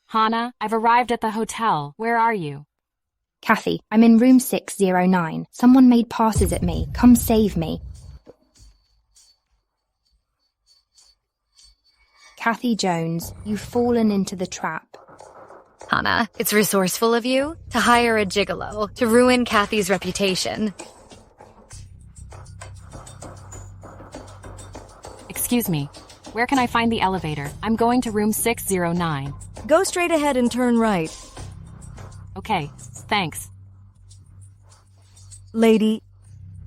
Hana, I've arrived at the hotel. Where are you? Kathy, I'm in room 609. Someone made passes at me. Come save me. Kathy Jones, you've fallen into the trap. Hana, it's resourceful of you to hire a gigolo to ruin Kathy's reputation. Excuse me. Where can I find the elevator? I'm going to room 609. Go straight ahead and turn right. Okay, thanks. Lady,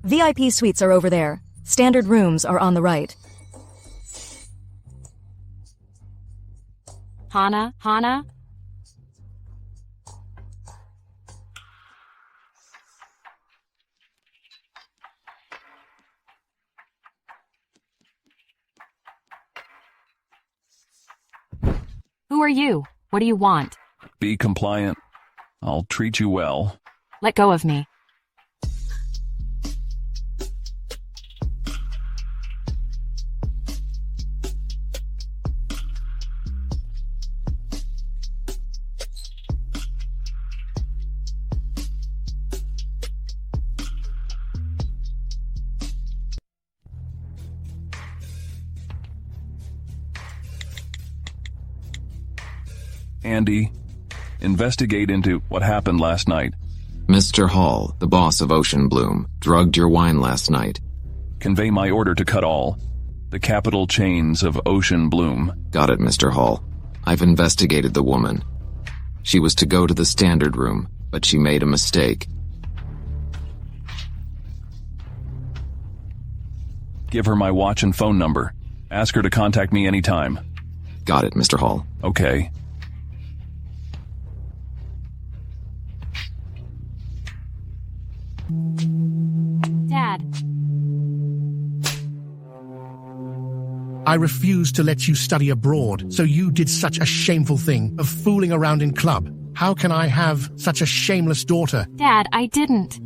VIP suites are over there. Standard rooms are on the right. Hana? Who are you? What do you want? Be compliant. I'll treat you well. Let go of me. Andy, investigate into what happened last night. Mr. Hall, the boss of Ocean Bloom, drugged your wine last night. Convey my order to cut all. The capital chains of Ocean Bloom. Got it, Mr. Hall. I've investigated the woman. She was to go to the standard room, but she made a mistake. Give her my watch and phone number. Ask her to contact me anytime. Got it, Mr. Hall. Okay. Dad. I refuse to let you study abroad, so you did such a shameful thing of fooling around in club. How can I have such a shameless daughter? Dad, I didn't.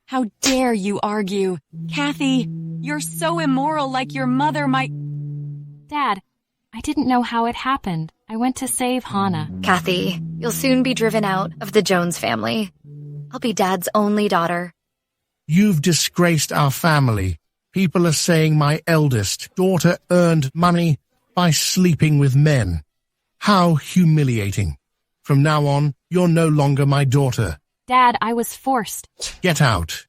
How dare you argue? Kathy, you're so immoral like your mother might... Dad, I didn't know how it happened. I went to save Hana. Kathy, you'll soon be driven out of the Jones family. I'll be Dad's only daughter. You've disgraced our family. People are saying my eldest daughter earned money by sleeping with men. How humiliating. From now on, you're no longer my daughter. Dad, I was forced. Get out.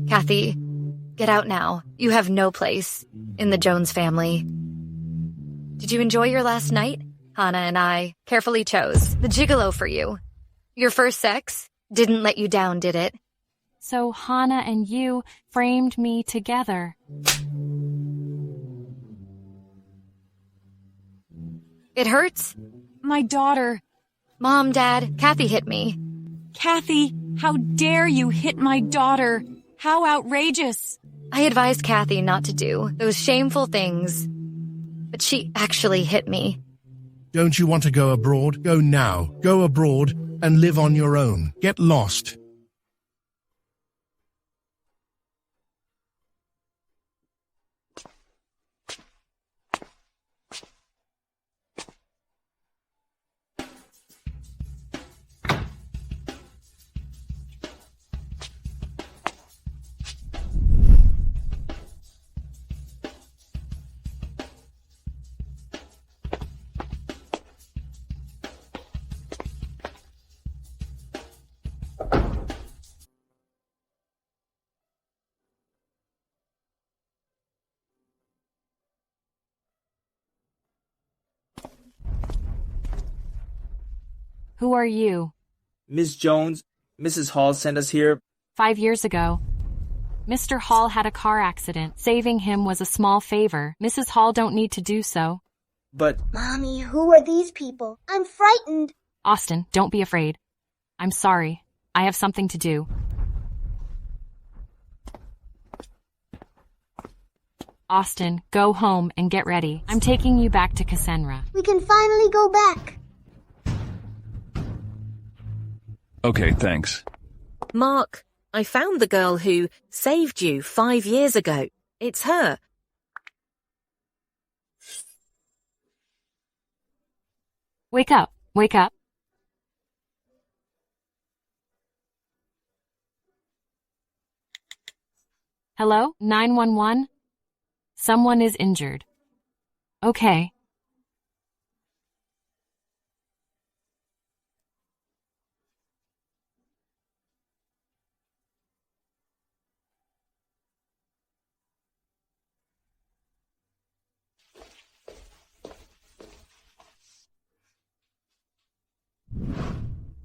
Kathy, get out now. You have no place in the Jones family. Did you enjoy your last night? Hana and I carefully chose the gigolo for you. Your first sex didn't let you down, did it? So Hana and you framed me together. It hurts? My daughter. Mom, Dad, Kathy hit me. Kathy, how dare you hit my daughter? How outrageous. I advised Kathy not to do those shameful things, but she actually hit me. Don't you want to go abroad? Go now. Go abroad and live on your own. Get lost. Who are you? Miss Jones, Mrs. Hall sent us here. 5 years ago. Mr. Hall had a car accident. Saving him was a small favor. Mrs. Hall don't need to do so. But... Mommy, who are these people? I'm frightened. Austin, don't be afraid. I'm sorry. I have something to do. Austin, go home and get ready. I'm taking you back to Cassandra. We can finally go back. Okay, thanks. Mark, I found the girl who saved you 5 years ago. It's her. Wake up. Wake up. Hello? 911? Someone is injured. Okay.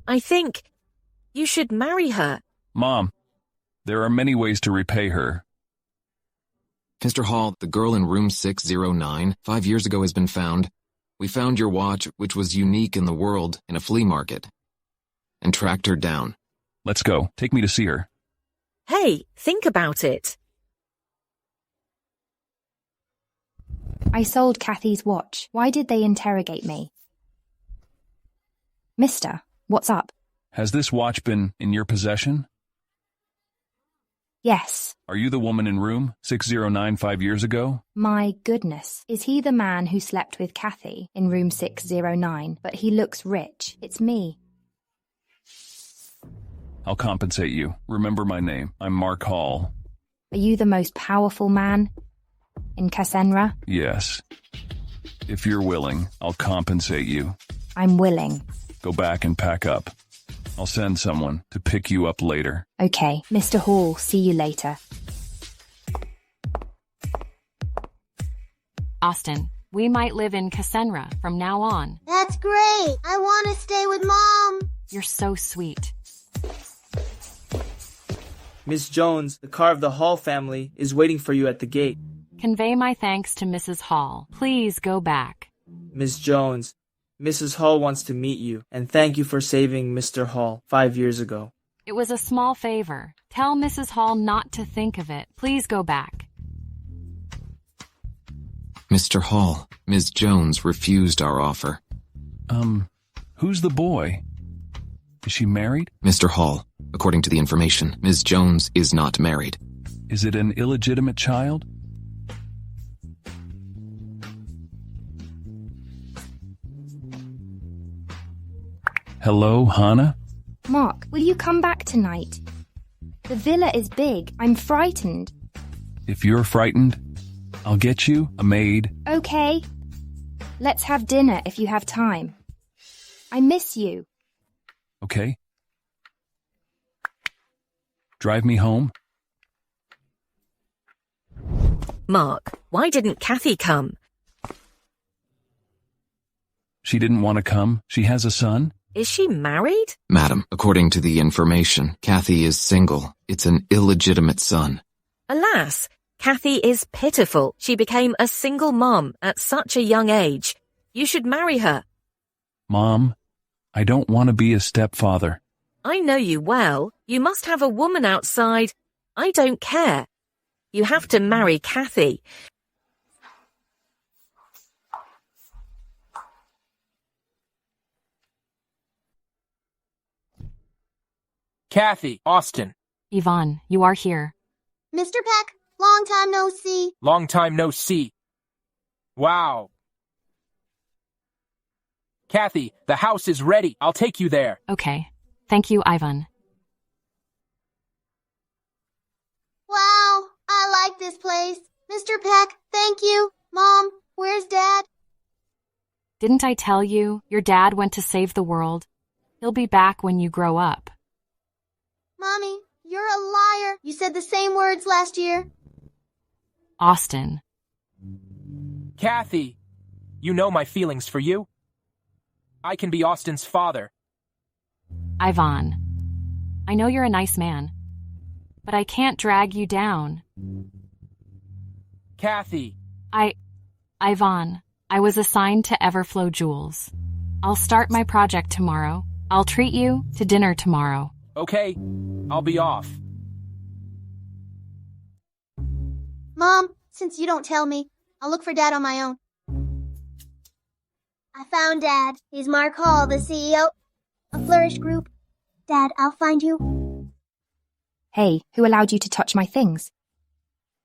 I think you should marry her. Mom, there are many ways to repay her. Mr. Hall, the girl in room 609, 5 years ago has been found. We found your watch, which was unique in the world, in a flea market, and tracked her down. Let's go. Take me to see her. Hey, think about it. I sold Kathy's watch. Why did they interrogate me? Mister, what's up? Has this watch been in your possession? Yes. Are you the woman in room 609 5 years ago? My goodness. Is he the man who slept with Kathy in room 609? But he looks rich. It's me. I'll compensate you. Remember my name. I'm Mark Hall. Are you the most powerful man in Cassandra? Yes. If you're willing, I'll compensate you. I'm willing. Go back and pack up. I'll send someone to pick you up later. Okay, Mr. Hall, see you later. Austin, we might live in Cassandra from now on. That's great. I want to stay with Mom. You're so sweet. Miss Jones, the car of the Hall family is waiting for you at the gate. Convey my thanks to Mrs. Hall. Please go back. Miss Jones, Mrs. Hall wants to meet you and thank you for saving Mr. Hall 5 years ago. It was a small favor. Tell Mrs. Hall not to think of it. Please go back. Mr. Hall, Ms. Jones refused our offer. Who's the boy? Is she married? Mr. Hall, according to the information, Ms. Jones is not married. Is it an illegitimate child? Hello, Hannah? Mark, will you come back tonight? The villa is big. I'm frightened. If you're frightened, I'll get you a maid. Okay. Let's have dinner if you have time. I miss you. Okay. Drive me home? Mark, why didn't Kathy come? She didn't want to come. She has a son. Is she married? Madam, according to the information, Kathy is single. It's an illegitimate son. Alas, Kathy is pitiful. She became a single mom at such a young age. You should marry her. Mom, I don't want to be a stepfather. I know you well. You must have a woman outside. I don't care. You have to marry Kathy. Kathy, Austin. Yvonne, you are here. Mr. Peck, long time no see. Long time no see. Wow. Kathy, the house is ready. I'll take you there. Okay. Thank you, Ivan. Wow, I like this place. Mr. Peck, thank you. Mom, where's Dad? Didn't I tell you your dad went to save the world? He'll be back when you grow up. Mommy, you're a liar. You said the same words last year. Austin. Kathy, you know my feelings for you. I can be Austin's father. Ivan. I know you're a nice man, but I can't drag you down. Kathy. Ivan, I was assigned to Everflow Jewels. I'll start my project tomorrow. I'll treat you to dinner tomorrow. Okay, I'll be off. Mom, since you don't tell me, I'll look for Dad on my own. I found Dad. He's Mark Hall, the CEO of Flourish Group. Dad, I'll find you. Hey, who allowed you to touch my things?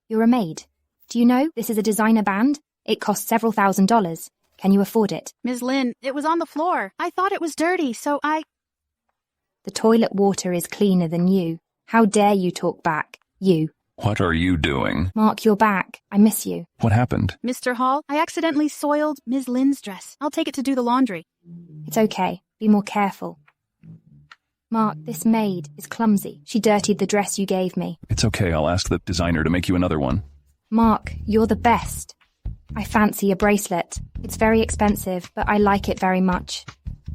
You're a maid. Do you know this is a designer band? It costs several $1,000s. Can you afford it? Ms. Lin, it was on the floor. I thought it was dirty, so I... The toilet water is cleaner than you. How dare you talk back, you. What are you doing? Mark, you're back. I miss you. What happened? Mr. Hall, I accidentally soiled Ms. Lin's dress. I'll take it to do the laundry. It's okay. Be more careful. Mark, this maid is clumsy. She dirtied the dress you gave me. It's okay, I'll ask the designer to make you another one. Mark, you're the best. I fancy your bracelet. It's very expensive, but I like it very much.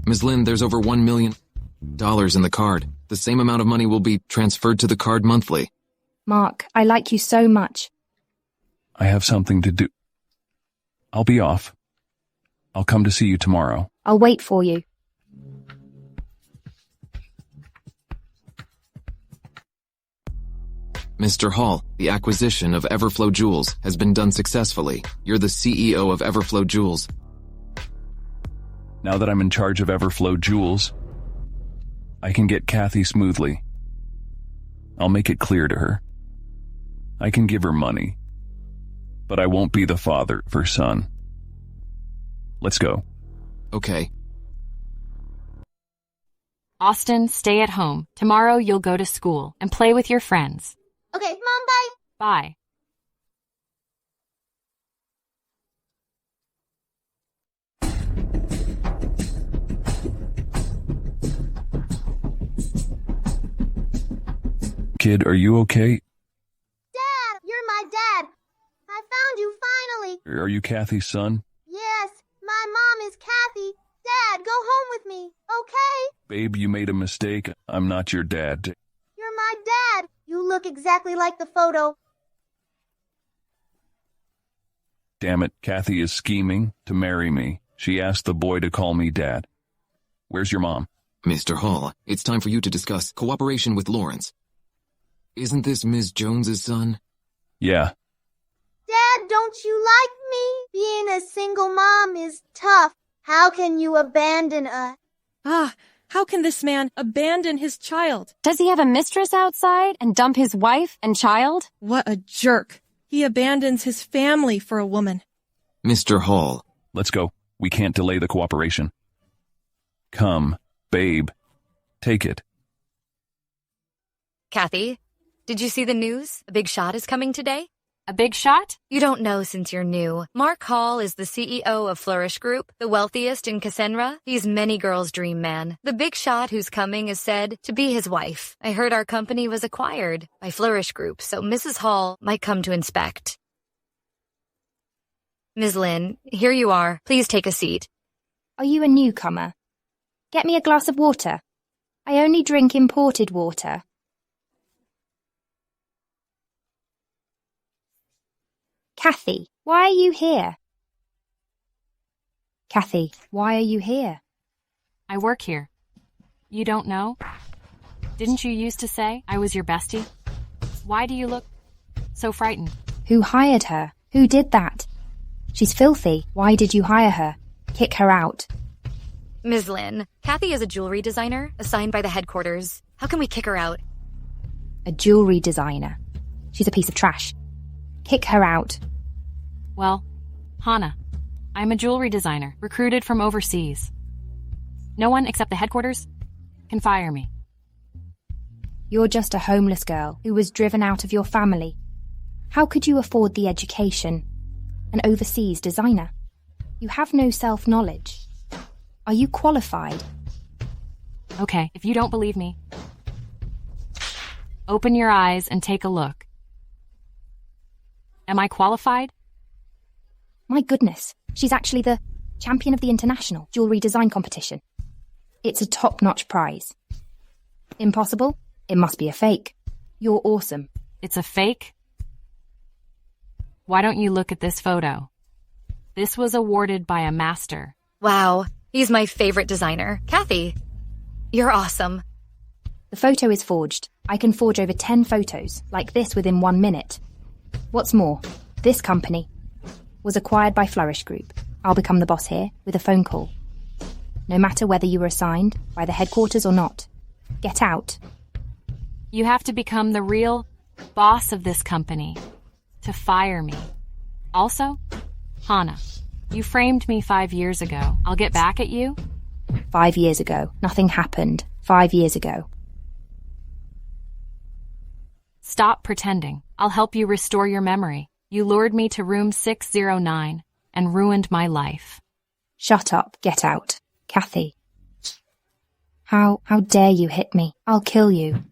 Ms. Lin, there's over $1 million in the card. The same amount of money will be transferred to the card monthly. Mark, I like you so much. I have something to do. I'll be off. I'll come to see you tomorrow. I'll wait for you. Mr. Hall, the acquisition of Everflow Jewels has been done successfully. You're the CEO of Everflow Jewels. Now that I'm in charge of Everflow Jewels, I can get Kathy smoothly. I'll make it clear to her. I can give her money, but I won't be the father of her son. Let's go. Okay. Austin, stay at home. Tomorrow you'll go to school and play with your friends. Okay, Mom, bye. Bye. Kid, are you okay? Dad, you're my dad. I found you finally. Are you Kathy's son? Yes, my mom is Kathy. Dad, go home with me, okay? Babe, you made a mistake. I'm not your dad. You're my dad. You look exactly like the photo. Damn it, Kathy is scheming to marry me. She asked the boy to call me dad. Where's your mom? Mr. Hall, it's time for you to discuss cooperation with Lawrence. Isn't this Ms. Jones's son? Yeah. Dad, don't you like me? Being a single mom is tough. How can you abandon us? How can this man abandon his child? Does he have a mistress outside and dump his wife and child? What a jerk. He abandons his family for a woman. Mr. Hall. Let's go. We can't delay the cooperation. Come, babe. Take it. Kathy, did you see the news? A big shot is coming today? A big shot? You don't know since you're new. Mark Hall is the CEO of Flourish Group, the wealthiest in Cassandra. He's many girls' dream man. The big shot who's coming is said to be his wife. I heard our company was acquired by Flourish Group, so Mrs. Hall might come to inspect. Ms. Lin, here you are. Please take a seat. Are you a newcomer? Get me a glass of water. I only drink imported water. Kathy, why are you here? Kathy, why are you here? I work here. You don't know? Didn't you used to say I was your bestie? Why do you look so frightened? Who hired her? Who did that? She's filthy. Why did you hire her? Kick her out. Ms. Lin, Kathy is a jewelry designer assigned by the headquarters. How can we kick her out? A jewelry designer. She's a piece of trash. Kick her out. Well, Hannah, I'm a jewelry designer, recruited from overseas. No one except the headquarters can fire me. You're just a homeless girl who was driven out of your family. How could you afford the education? An overseas designer. You have no self-knowledge. Are you qualified? Okay, if you don't believe me, open your eyes and take a look. Am I qualified? My goodness, she's actually the champion of the international jewelry design competition. It's a top-notch prize. Impossible? It must be a fake. You're awesome. It's a fake? Why don't you look at this photo? This was awarded by a master. Wow, he's my favorite designer. Kathy, you're awesome. The photo is forged. I can forge over 10 photos like this within 1 minute. What's more, this company was acquired by Flourish Group. I'll become the boss here with a phone call. No matter whether you were assigned by the headquarters or not. Get out. You have to become the real boss of this company to fire me. Also, Hannah, You framed me 5 years ago. I'll get back at you? 5 years ago. Nothing happened. 5 years ago. Stop pretending. I'll help you restore your memory. You lured me to room 609 and ruined my life. Shut up. Get out. Kathy. How dare you hit me? I'll kill you.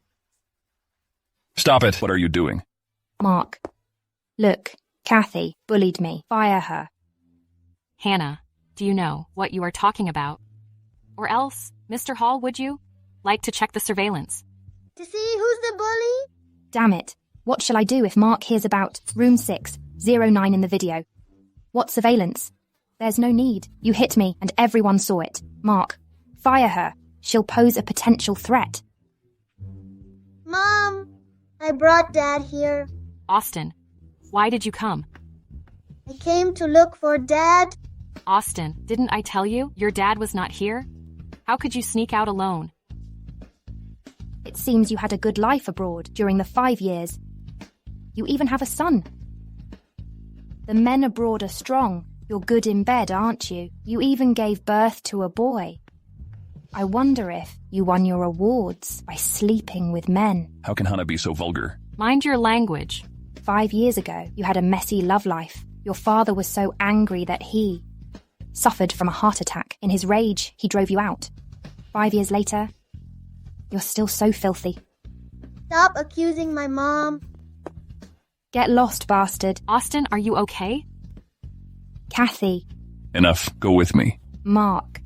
Stop it. What are you doing? Mark. Look, Kathy bullied me. Fire her. Hannah, do you know what you are talking about? Or else, Mr. Hall, would you like to check the surveillance? To see who's the bully? Damn it. What shall I do if Mark hears about room 609 in the video? What surveillance? There's no need. You hit me and everyone saw it. Mark, fire her. She'll pose a potential threat. Mom, I brought Dad here. Austin, why did you come? I came to look for Dad. Austin, didn't I tell you your dad was not here? How could you sneak out alone? It seems you had a good life abroad during the 5 years. You even have a son. The men abroad are strong. You're good in bed, aren't you? You even gave birth to a boy. I wonder if you won your awards by sleeping with men. How can Hannah be so vulgar? Mind your language. 5 years ago, you had a messy love life. Your father was so angry that he suffered from a heart attack. In his rage, he drove you out. 5 years later, you're still so filthy. Stop accusing my mom. Get lost, bastard. Austin, are you okay? Kathy. Enough. Go with me. Mark.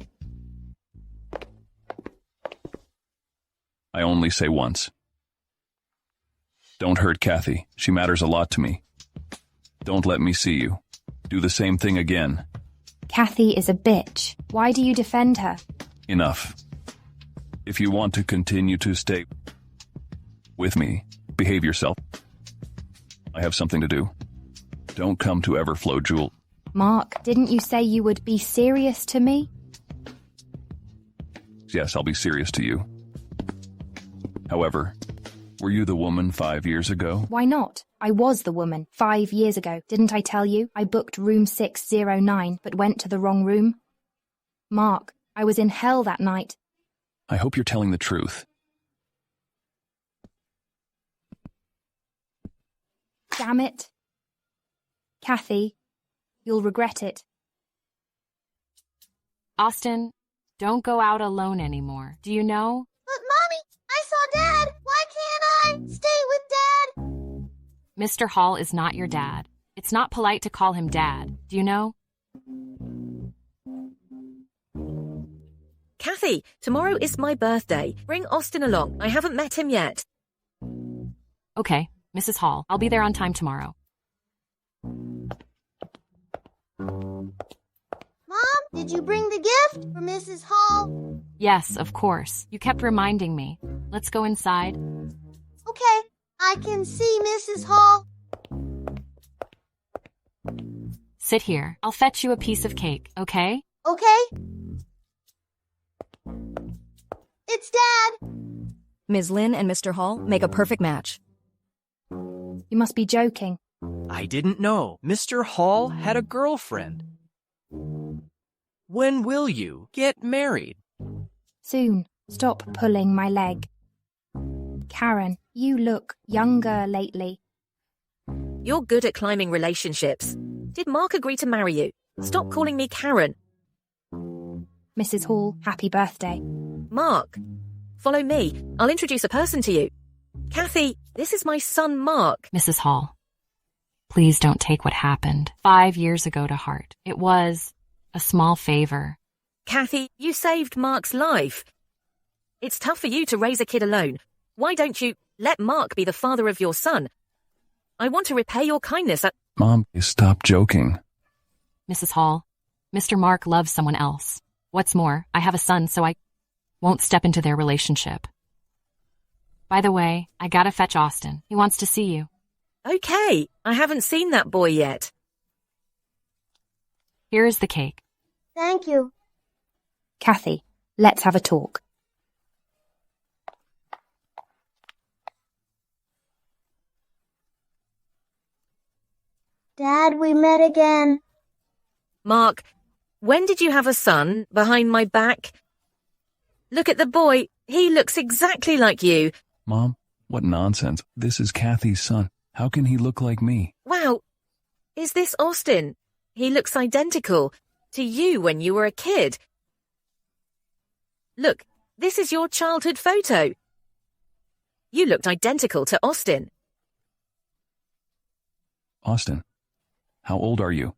I only say once. Don't hurt Kathy. She matters a lot to me. Don't let me see you. Do the same thing again. Kathy is a bitch. Why do you defend her? Enough. If you want to continue to stay with me, behave yourself. I have something to do. Don't come to Everflow, Jewel. Mark, didn't you say you would be serious to me? Yes, I'll be serious to you. However, were you the woman 5 years ago? Why not? I was the woman 5 years ago. Didn't I tell you? I booked room 609, but went to the wrong room. Mark, I was in hell that night. I hope you're telling the truth. Damn it. Kathy, you'll regret it. Austin, don't go out alone anymore. Do you know? But Mommy, I saw Dad. Why can't I stay with Dad? Mr. Hall is not your dad. It's not polite to call him dad. Do you know? Kathy, tomorrow is my birthday. Bring Austin along. I haven't met him yet. Okay, Mrs. Hall. I'll be there on time tomorrow. Mom, did you bring the gift for Mrs. Hall? Yes, of course. You kept reminding me. Let's go inside. Okay, I can see Mrs. Hall. Sit here. I'll fetch you a piece of cake, okay? Okay. It's Dad. Ms. Lin and Mr. Hall make a perfect match. You must be joking. I didn't know. Mr. Hall had a girlfriend. When will you get married? Soon. Stop pulling my leg. Karen, you look younger lately. You're good at climbing relationships. Did Mark agree to marry you? Stop calling me Karen. Mrs. Hall, happy birthday. Mark, follow me. I'll introduce a person to you. Kathy, this is my son, Mark. Mrs. Hall, please don't take what happened 5 years ago to heart. It was a small favor. Kathy, you saved Mark's life. It's tough for you to raise a kid alone. Why don't you let Mark be the father of your son? I want to repay your kindness. Mom, stop joking. Mrs. Hall, Mr. Mark loves someone else. What's more, I have a son, so I won't step into their relationship. By the way, I gotta fetch Austin. He wants to see you. Okay, I haven't seen that boy yet. Here is the cake. Thank you. Kathy, let's have a talk. Dad, we met again. Mark, when did you have a son behind my back? Look at the boy. He looks exactly like you. Mom, what nonsense. This is Kathy's son. How can he look like me? Wow. Is this Austin? He looks identical to you when you were a kid. Look, this is your childhood photo. You looked identical to Austin. Austin, how old are you?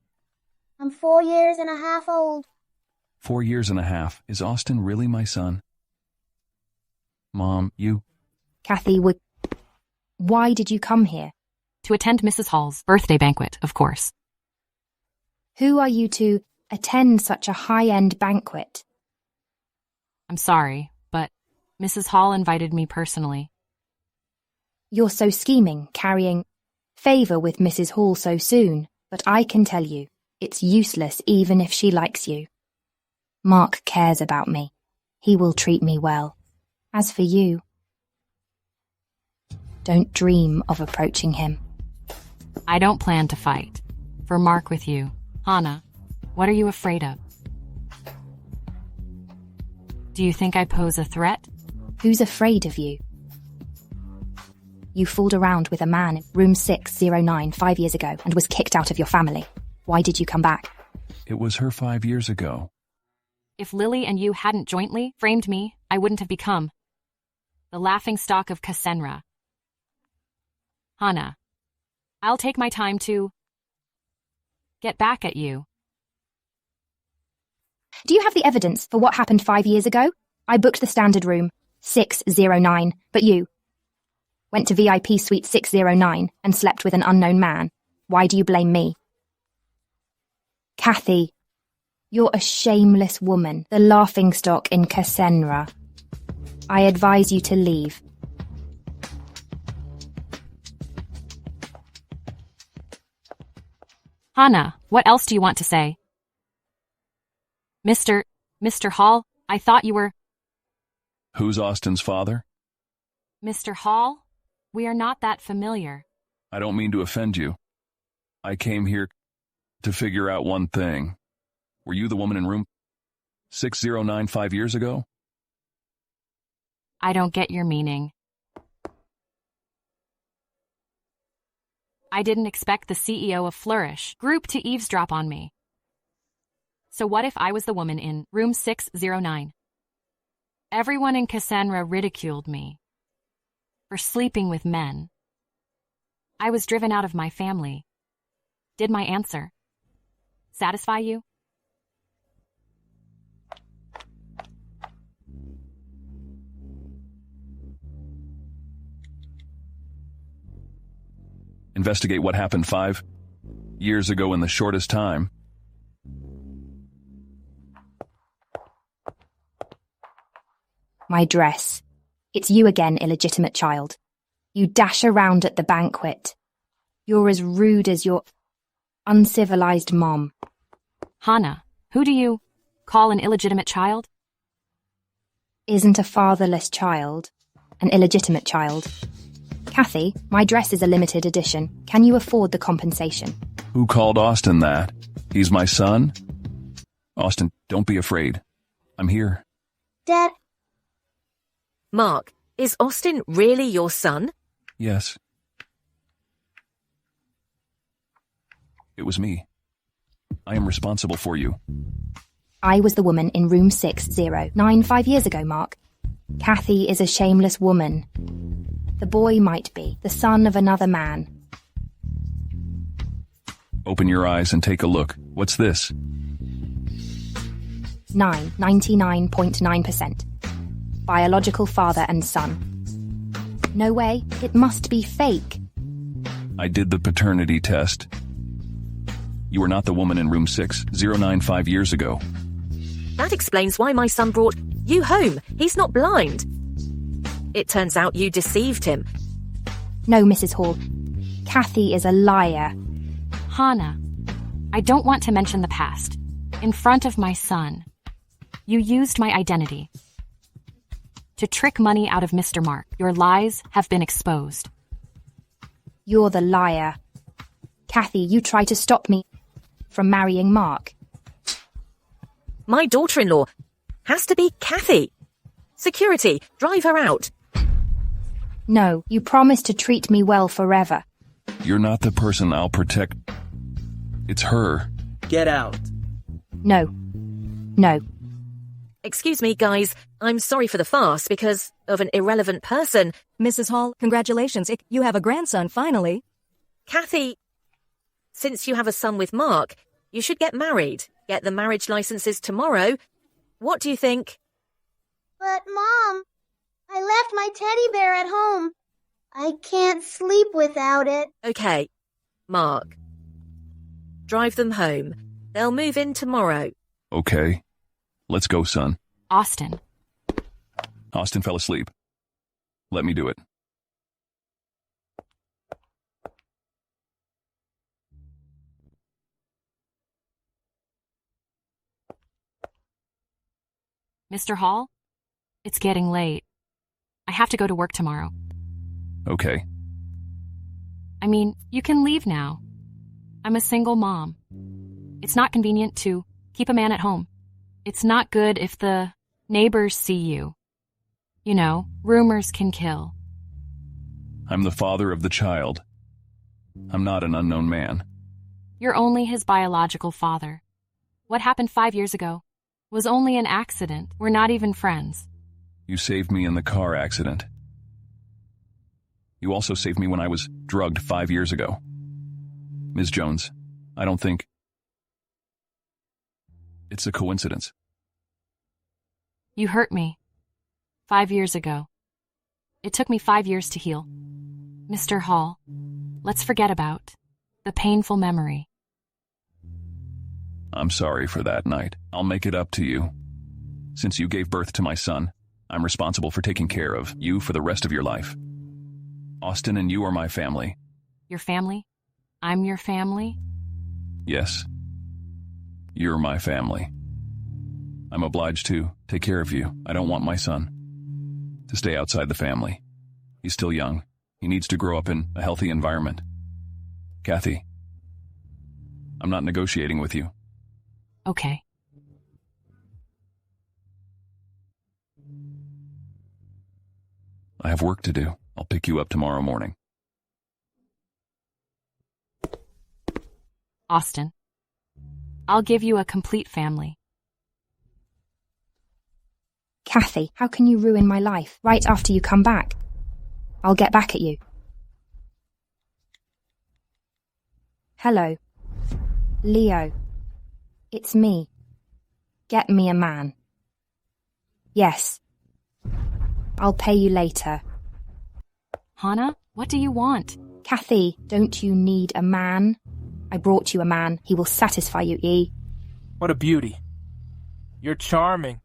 I'm 4 years and a half old. 4 years and a half. Is Austin really my son? Mom, you... Kathy, why did you come here? To attend Mrs. Hall's birthday banquet, of course. Who are you to attend such a high-end banquet? I'm sorry, but Mrs. Hall invited me personally. You're so scheming, carrying favour with Mrs. Hall so soon, but I can tell you, it's useless even if she likes you. Mark cares about me. He will treat me well. As for you, don't dream of approaching him. I don't plan to fight. For Mark with you. Hannah, what are you afraid of? Do you think I pose a threat? Who's afraid of you? You fooled around with a man in room 609 5 years ago and was kicked out of your family. Why did you come back? It was her 5 years ago. If Lily and you hadn't jointly framed me, I wouldn't have become the laughingstock of Cassandra. Hannah, I'll take my time to get back at you. Do you have the evidence for what happened 5 years ago? I booked the standard room, 609, but you went to VIP suite 609 and slept with an unknown man. Why do you blame me? Kathy, you're a shameless woman, the laughingstock in Cassandra. I advise you to leave. Hannah, what else do you want to say? Mr. Hall, I thought you were... Who's Austin's father? Mr. Hall? We are not that familiar. I don't mean to offend you. I came here to figure out one thing. Were you the woman in room 609 5 years ago? I don't get your meaning. I didn't expect the CEO of Flourish Group to eavesdrop on me. So what if I was the woman in room 609? Everyone in Cassandra ridiculed me for sleeping with men. I was driven out of my family. Did my answer satisfy you? Investigate what happened 5 years ago in the shortest time. My dress. It's you again, illegitimate child. You dash around at the banquet. You're as rude as your uncivilized mom. Hannah, who do you call an illegitimate child? Isn't a fatherless child an illegitimate child? Kathy, my dress is a limited edition. Can you afford the compensation? Who called Austin that? He's my son? Austin, don't be afraid. I'm here. Dad. Mark, is Austin really your son? Yes. It was me. I am responsible for you. I was the woman in room 609 5 years ago, Mark. Kathy is a shameless woman. The boy might be the son of another man. Open your eyes and take a look. What's this? 99.9%. Biological father and son. No way, it must be fake. I did the paternity test. You were not the woman in room 609 5 years ago. That explains why my son brought you home. He's not blind. It turns out you deceived him. No, Mrs. Hall. Kathy is a liar. Hannah, I don't want to mention the past. In front of my son, you used my identity to trick money out of Mr. Mark. Your lies have been exposed. You're the liar. Kathy, you tried to stop me from marrying Mark. My daughter-in-law has to be Kathy. Security, drive her out. No, you promised to treat me well forever. You're not the person I'll protect. It's her. Get out. No. No. Excuse me, guys. I'm sorry for the farce because of an irrelevant person. Mrs. Hall, congratulations. You have a grandson, finally. Kathy, since you have a son with Mark, you should get married. Get the marriage licenses tomorrow. What do you think? But, Mom, I left my teddy bear at home. I can't sleep without it. Okay, Mark. Drive them home. They'll move in tomorrow. Okay. Let's go, son. Austin. Austin fell asleep. Let me do it. Mr. Hall? It's getting late. I have to go to work tomorrow. Okay. I mean, you can leave now. I'm a single mom. It's not convenient to keep a man at home. It's not good if the neighbors see you. You know, rumors can kill. I'm the father of the child. I'm not an unknown man. You're only his biological father. What happened 5 years ago was only an accident. We're not even friends. You saved me in the car accident. You also saved me when I was drugged 5 years ago. Ms. Jones, I don't think it's a coincidence. You hurt me 5 years ago. It took me 5 years to heal. Mr. Hall, let's forget about the painful memory. I'm sorry for that night. I'll make it up to you. Since you gave birth to my son, I'm responsible for taking care of you for the rest of your life. Austin and you are my family. Your family? I'm your family? Yes. You're my family. I'm obliged to take care of you. I don't want my son to stay outside the family. He's still young. He needs to grow up in a healthy environment. Kathy, I'm not negotiating with you. Okay. I have work to do. I'll pick you up tomorrow morning. Austin, I'll give you a complete family. Kathy, how can you ruin my life right after you come back? I'll get back at you. Hello. Leo. It's me. Get me a man. Yes. I'll pay you later. Hannah, what do you want? Kathy, don't you need a man? I brought you a man. He will satisfy you, E. What a beauty. You're charming.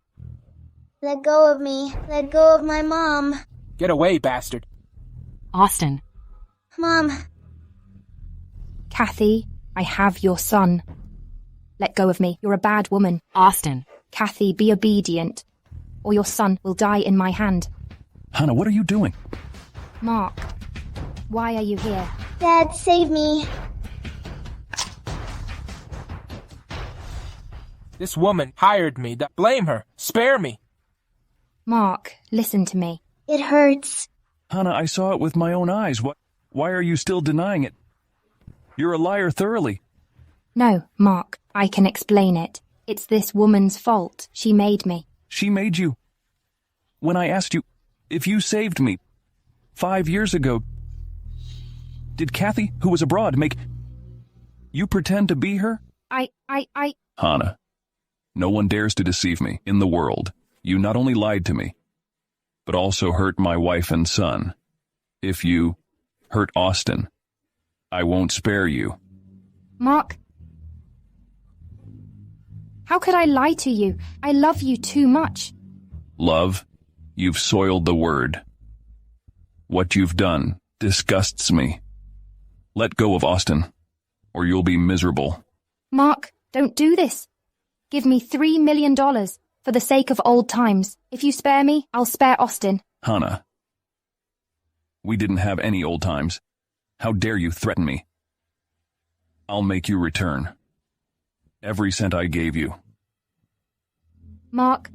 Let go of me. Let go of my mom. Get away, bastard. Austin. Mom. Kathy, I have your son. Let go of me. You're a bad woman. Austin. Kathy, be obedient, or your son will die in my hand. Hannah, what are you doing? Mark, why are you here? Dad, save me. This woman hired me. Blame her. Spare me. Mark, listen to me. It hurts. Hannah, I saw it with my own eyes. Why are you still denying it? You're a liar thoroughly. No, Mark, I can explain it. It's this woman's fault. She made me. She made you. When I asked you if you saved me 5 years ago, did Kathy, who was abroad, make you pretend to be her? Hannah, no one dares to deceive me in the world. You not only lied to me, but also hurt my wife and son. If you hurt Austin, I won't spare you. Mark, how could I lie to you? I love you too much. Love, you've soiled the word. What you've done disgusts me. Let go of Austin, or you'll be miserable. Mark, don't do this. Give me $3 million for the sake of old times. If you spare me, I'll spare Austin. Hannah, we didn't have any old times. How dare you threaten me? I'll make you return every cent I gave you. Mark,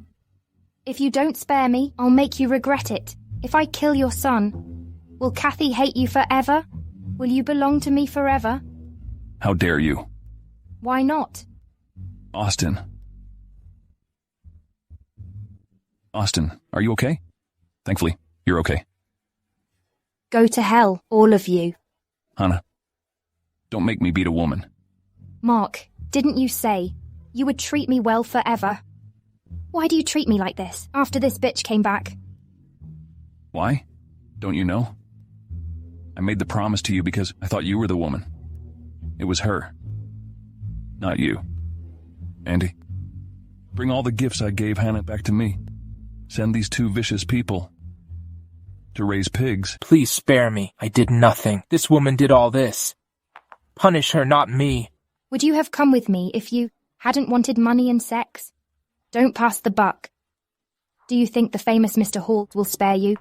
if you don't spare me, I'll make you regret it. If I kill your son, will Kathy hate you forever? Will you belong to me forever? How dare you? Why not? Austin, are you okay? Thankfully, you're okay. Go to hell, all of you. Hannah, don't make me beat a woman. Mark, didn't you say you would treat me well forever? Why do you treat me like this after this bitch came back? Why? Don't you know? I made the promise to you because I thought you were the woman. It was her, not you. Andy, bring all the gifts I gave Hannah back to me. Send these two vicious people to raise pigs. Please spare me. I did nothing. This woman did all this. Punish her, not me. Would you have come with me if you hadn't wanted money and sex? Don't pass the buck. Do you think the famous Mr. Halt will spare you?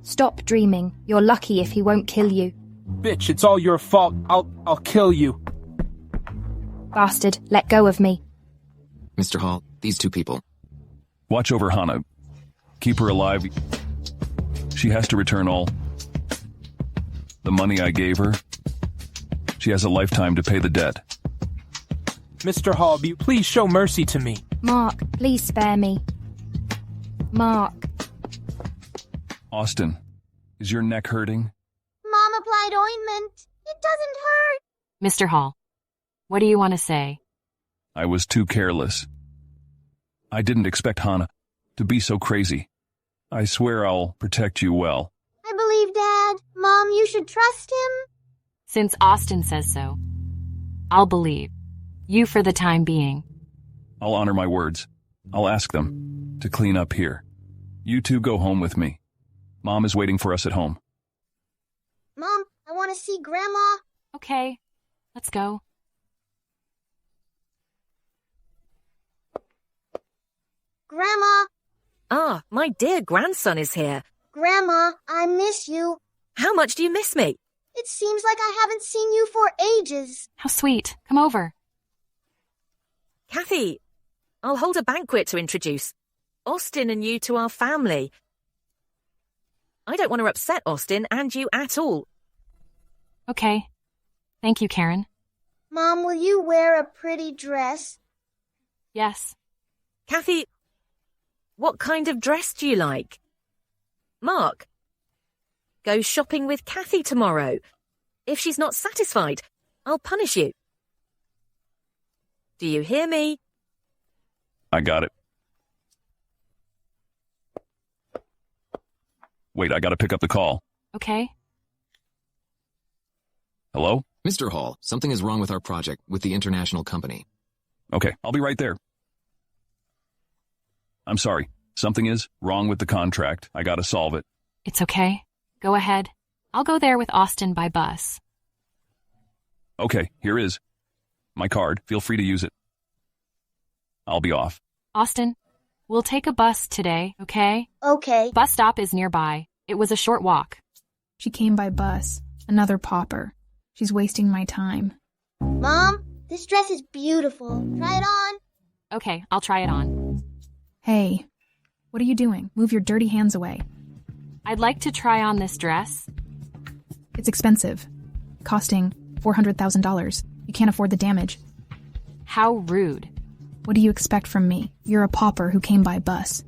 Stop dreaming. You're lucky if he won't kill you. Bitch, it's all your fault. I'll kill you. Bastard, let go of me. Mr. Hall, these two people. Watch over Hannah. Keep her alive. She has to return all the money I gave her. She has a lifetime to pay the debt. Mr. Hall, please show mercy to me. Mark, please spare me. Mark. Austin, is your neck hurting? Mom applied ointment. It doesn't hurt. Mr. Hall, what do you want to say? I was too careless. I didn't expect Hannah to be so crazy. I swear I'll protect you well. I believe Dad. Mom, you should trust him. Since Austin says so, I'll believe you for the time being. I'll honor my words. I'll ask them to clean up here. You two go home with me. Mom is waiting for us at home. Mom, I want to see Grandma. Okay, let's go. Grandma. Ah, my dear grandson is here. Grandma, I miss you. How much do you miss me? It seems like I haven't seen you for ages. How sweet. Come over. Kathy, I'll hold a banquet to introduce Austin and you to our family. I don't want to upset Austin and you at all. Okay. Thank you, Karen. Mom, will you wear a pretty dress? Yes. Kathy, what kind of dress do you like? Mark, go shopping with Kathy tomorrow. If she's not satisfied, I'll punish you. Do you hear me? I got it. Wait, I gotta pick up the call. Okay. Hello? Mr. Hall, something is wrong with our project with the international company. Okay, I'll be right there. I'm sorry. Something is wrong with the contract. I gotta solve it. It's okay. Go ahead. I'll go there with Austin by bus. Okay, here is my card. Feel free to use it. I'll be off. Austin, we'll take a bus today, okay? Okay. Bus stop is nearby. It was a short walk. She came by bus. Another pauper. She's wasting my time. Mom, this dress is beautiful. Try it on. Okay, I'll try it on. Hey, what are you doing? Move your dirty hands away. I'd like to try on this dress. It's expensive. Costing $400,000. You can't afford the damage. How rude. What do you expect from me? You're a pauper who came by bus.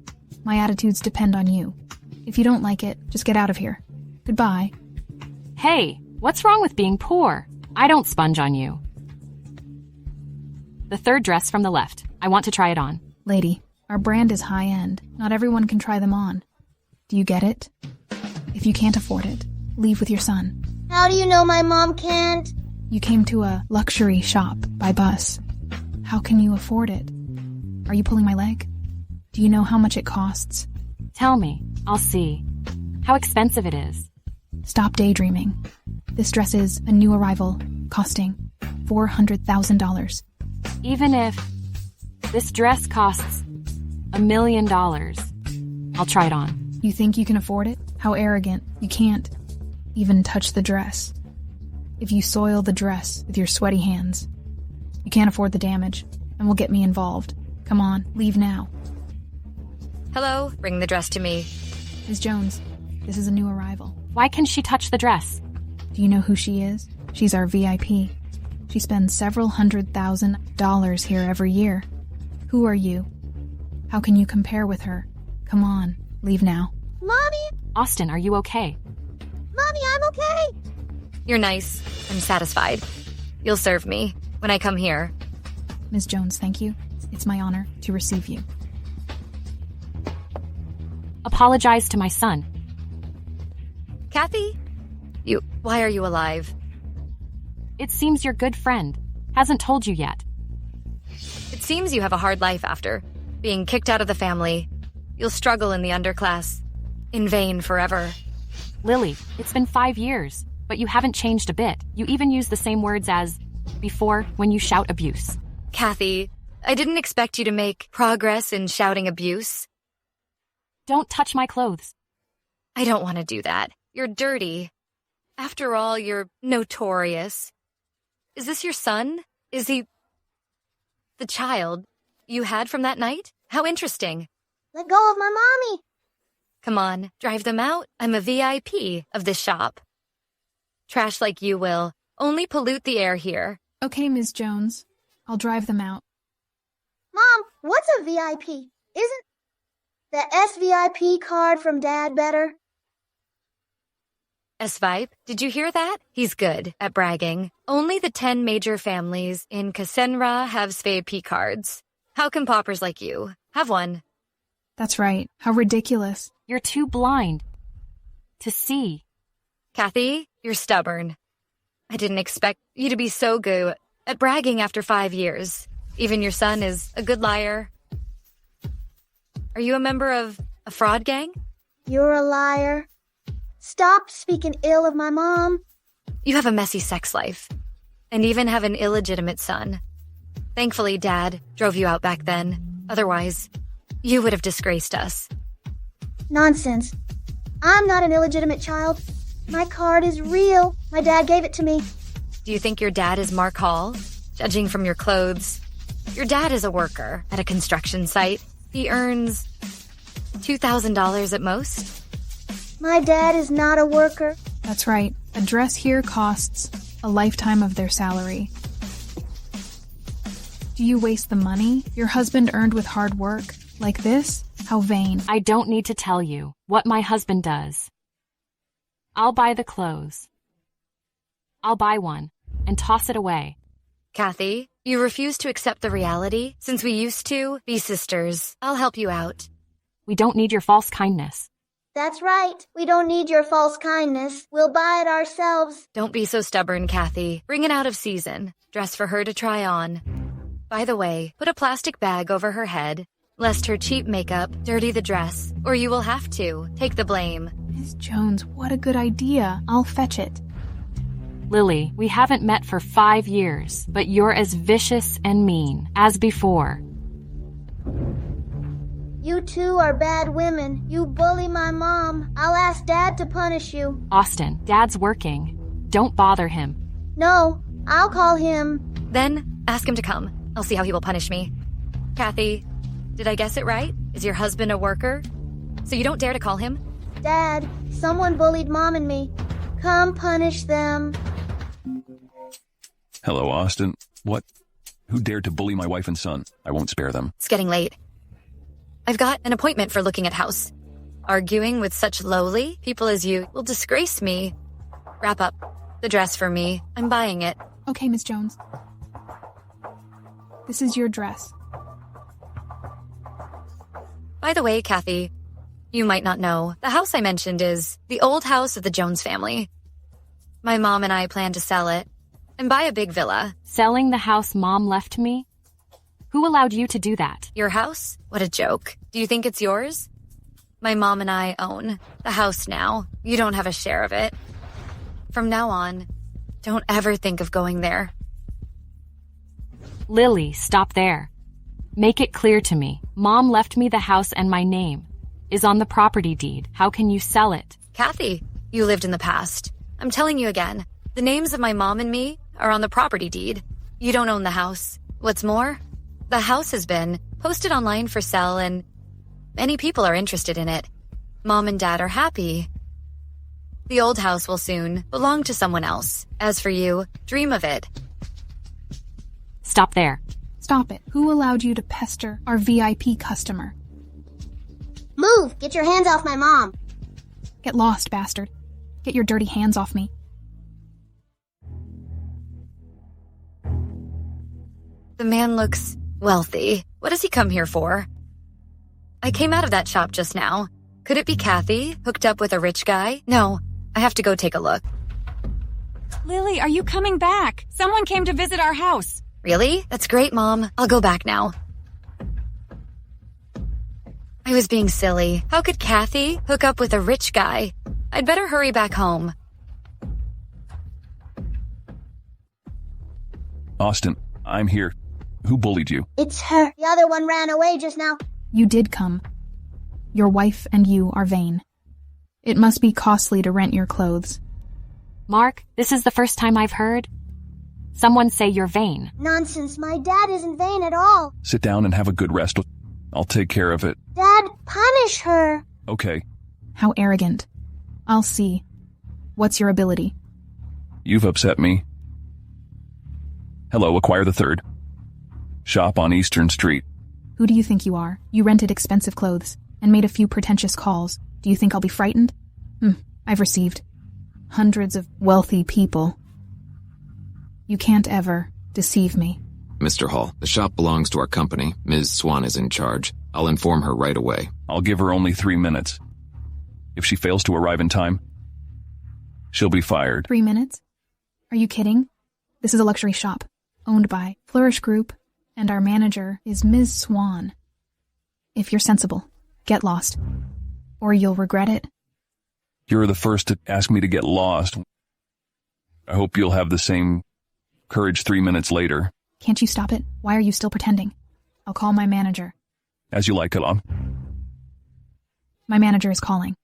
My attitudes depend on you. If you don't like it, just get out of here. Goodbye. Hey, what's wrong with being poor? I don't sponge on you. The third dress from the left. I want to try it on. Lady, our brand is high-end. Not everyone can try them on. Do you get it? If you can't afford it, leave with your son. How do you know my mom can't? You came to a luxury shop by bus. How can you afford it? Are you pulling my leg? Do you know how much it costs? Tell me. I'll see. How expensive it is. Stop daydreaming. This dress is a new arrival, costing $400,000. Even if this dress costs $1 million, I'll try it on. You think you can afford it? How arrogant. You can't even touch the dress. If you soil the dress with your sweaty hands, you can't afford the damage and will get me involved. Come on, leave now. Hello, bring the dress to me. Ms. Jones, this is a new arrival. Why can she touch the dress? Do you know who she is? She's our VIP. She spends several $100,000 here every year. Who are you? How can you compare with her? Come on, leave now. Mommy! Austin, are you okay? Mommy, I'm okay! You're nice. I'm satisfied. You'll serve me when I come here. Ms. Jones, thank you. It's my honor to receive you. Apologize to my son. Kathy? Why are you alive? It seems your good friend hasn't told you yet. It seems you have a hard life after being kicked out of the family. You'll struggle in the underclass. In vain forever. Lily, it's been 5 years, but you haven't changed a bit. You even use the same words as before when you shout abuse. Kathy, I didn't expect you to make progress in shouting abuse. Don't touch my clothes. I don't want to do that. You're dirty. After all, you're notorious. Is this your son? Is he the child you had from that night? How interesting. Let go of my mommy. Come on, drive them out. I'm a VIP of this shop. Trash like you will only pollute the air here. Okay, Ms. Jones. I'll drive them out. Mom, what's a VIP? Isn't the SVIP card from Dad better? S-Vipe, did you hear that? He's good at bragging. Only the 10 major families in Casenra have SVIP cards. How can paupers like you have one? That's right. How ridiculous. You're too blind to see. Kathy, you're stubborn. I didn't expect you to be so good at bragging after 5 years. Even your son is a good liar. Are you a member of a fraud gang? You're a liar. Stop speaking ill of my mom. You have a messy sex life, and even have an illegitimate son. Thankfully, Dad drove you out back then. Otherwise, you would have disgraced us. Nonsense. I'm not an illegitimate child. My card is real. My dad gave it to me. Do you think your dad is Mark Hall? Judging from your clothes. Your dad is a worker at a construction site. He earns $2,000 at most. My dad is not a worker. That's right. A dress here costs a lifetime of their salary. Do you waste the money your husband earned with hard work? Like this? How vain. I don't need to tell you what my husband does. I'll buy the clothes. I'll buy one and toss it away. Kathy, you refuse to accept the reality since we used to be sisters. I'll help you out. We don't need your false kindness. That's right. We don't need your false kindness. We'll buy it ourselves. Don't be so stubborn, Kathy. Bring an out-of-season dress for her to try on. By the way, put a plastic bag over her head, lest her cheap makeup dirty the dress, or you will have to take the blame. Ms. Jones, what a good idea. I'll fetch it. Lily, we haven't met for 5 years, but you're as vicious and mean as before. You two are bad women. You bully my mom. I'll ask Dad to punish you. Austin, Dad's working. Don't bother him. No, I'll call him. Then ask him to come. I'll see how he will punish me. Kathy, did I guess it right? Is your husband a worker? So you don't dare to call him? Dad, someone bullied Mom and me. Come punish them. Hello, Austin. What? Who dared to bully my wife and son? I won't spare them. It's getting late. I've got an appointment for looking at house. Arguing with such lowly people as you will disgrace me. Wrap up the dress for me. I'm buying it. Okay, Miss Jones. This is your dress. By the way, Kathy, you might not know, the house I mentioned is the old house of the Jones family. My mom and I plan to sell it and buy a big villa. Selling the house Mom left me? Who allowed you to do that? Your house? What a joke. Do you think it's yours? My mom and I own the house now. You don't have a share of it. From now on, don't ever think of going there. Lily, stop there. Make it clear to me. Mom left me the house and my name is on the property deed. How can you sell it? Kathy, you lived in the past. I'm telling you again, the names of my mom and me are on the property deed. You don't own the house. What's more, The house has been posted online for sale and many people are interested in it. Mom and Dad are happy. The old house will soon belong to someone else. As for you, dream of it. Stop there. Stop it. Who allowed you to pester our VIP customer? Move! Get your hands off my mom! Get lost, bastard. Get your dirty hands off me. The man looks wealthy. What does he come here for? I came out of that shop just now. Could it be Kathy, hooked up with a rich guy? No, I have to go take a look. Lily, are you coming back? Someone came to visit our house. Really? That's great, Mom. I'll go back now. I was being silly. How could Kathy hook up with a rich guy? I'd better hurry back home. Austin, I'm here. Who bullied you? It's her. The other one ran away just now. You did come. Your wife and you are vain. It must be costly to rent your clothes. Mark, this is the first time I've heard someone say you're vain. Nonsense. My dad isn't vain at all. Sit down and have a good rest. I'll take care of it. Dad, punish her. Okay. How arrogant. I'll see. What's your ability? You've upset me. Hello, acquire the third. Shop on Eastern Street. Who do you think you are? You rented expensive clothes and made a few pretentious calls. Do you think I'll be frightened? I've received hundreds of wealthy people. You can't ever deceive me. Mr. Hall, the shop belongs to our company. Ms. Swan is in charge. I'll inform her right away. I'll give her only 3 minutes. If she fails to arrive in time, she'll be fired. 3 minutes? Are you kidding? This is a luxury shop, owned by Flourish Group, and our manager is Ms. Swan. If you're sensible, get lost, or you'll regret it. You're the first to ask me to get lost. I hope you'll have the same courage 3 minutes later. Can't you stop it? Why are you still pretending? I'll call my manager. As you like, Alam. My manager is calling.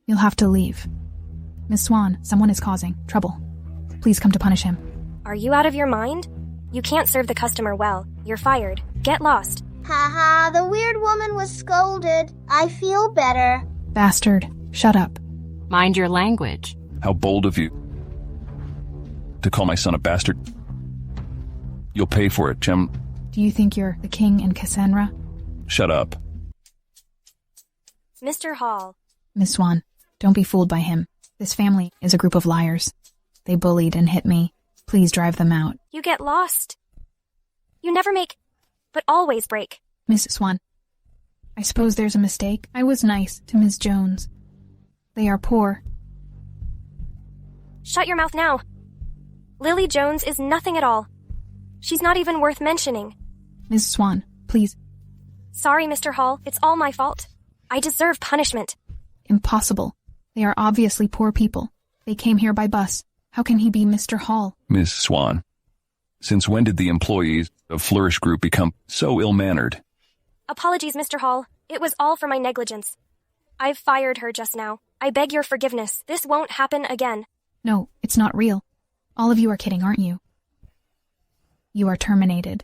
You'll have to leave. Miss Swan, someone is causing trouble. Please come to punish him. Are you out of your mind? You can't serve the customer well. You're fired. Get lost. Haha, the weird woman was scolded. I feel better. Bastard, shut up. Mind your language. How bold of you to call my son a bastard. You'll pay for it, Jem. Do you think you're the king in Cassandra? Shut up. Mr. Hall. Miss Swan, don't be fooled by him. This family is a group of liars. They bullied and hit me. Please drive them out. You get lost. You never make, but always break. Miss Swan, I suppose there's a mistake. I was nice to Miss Jones. They are poor. Shut your mouth now. Lily Jones is nothing at all. She's not even worth mentioning. Miss Swan, please. Sorry, Mr. Hall. It's all my fault. I deserve punishment. Impossible. They are obviously poor people. They came here by bus. How can he be Mr. Hall? Miss Swan, since when did the employees of Flourish Group become so ill-mannered? Apologies, Mr. Hall. It was all for my negligence. I've fired her just now. I beg your forgiveness. This won't happen again. No, it's not real. All of you are kidding, aren't you? You are terminated.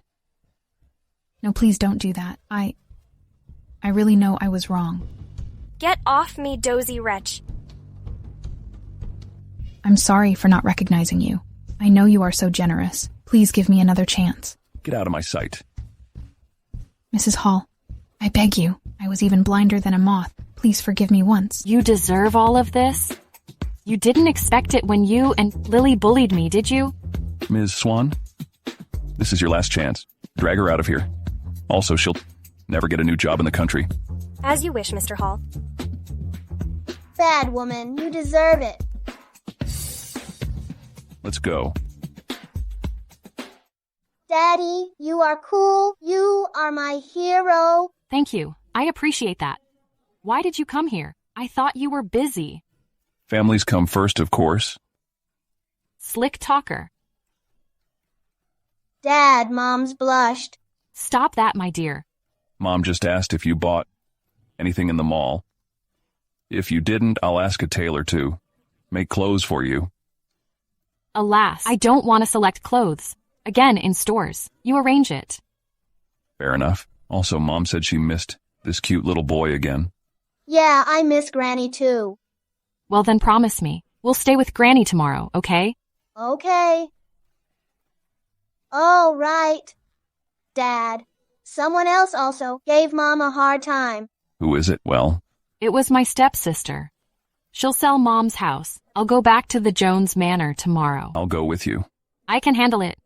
No, please don't do that. I really know I was wrong. Get off me, dozy wretch. I'm sorry for not recognizing you. I know you are so generous. Please give me another chance. Get out of my sight. Mrs. Hall, I beg you. I was even blinder than a moth. Please forgive me once. You deserve all of this? You didn't expect it when you and Lily bullied me, did you? Ms. Swan, this is your last chance. Drag her out of here. Also, she'll never get a new job in the country. As you wish, Mr. Hall. Bad woman, you deserve it. Let's go. Daddy, you are cool. You are my hero. Thank you. I appreciate that. Why did you come here? I thought you were busy. Families come first, of course. Slick talker. Dad, Mom's blushed. Stop that, my dear. Mom just asked if you bought anything in the mall. If you didn't, I'll ask a tailor to make clothes for you. Alas, I don't want to select clothes. Again, in stores. You arrange it. Fair enough. Also, Mom said she missed this cute little boy again. Yeah, I miss Granny too. Well, then promise me. We'll stay with Granny tomorrow, okay? Okay. Oh, right. Dad, someone else also gave Mom a hard time. Who is it? Well, it was my stepsister. She'll sell Mom's house. I'll go back to the Jones Manor tomorrow. I'll go with you. I can handle it.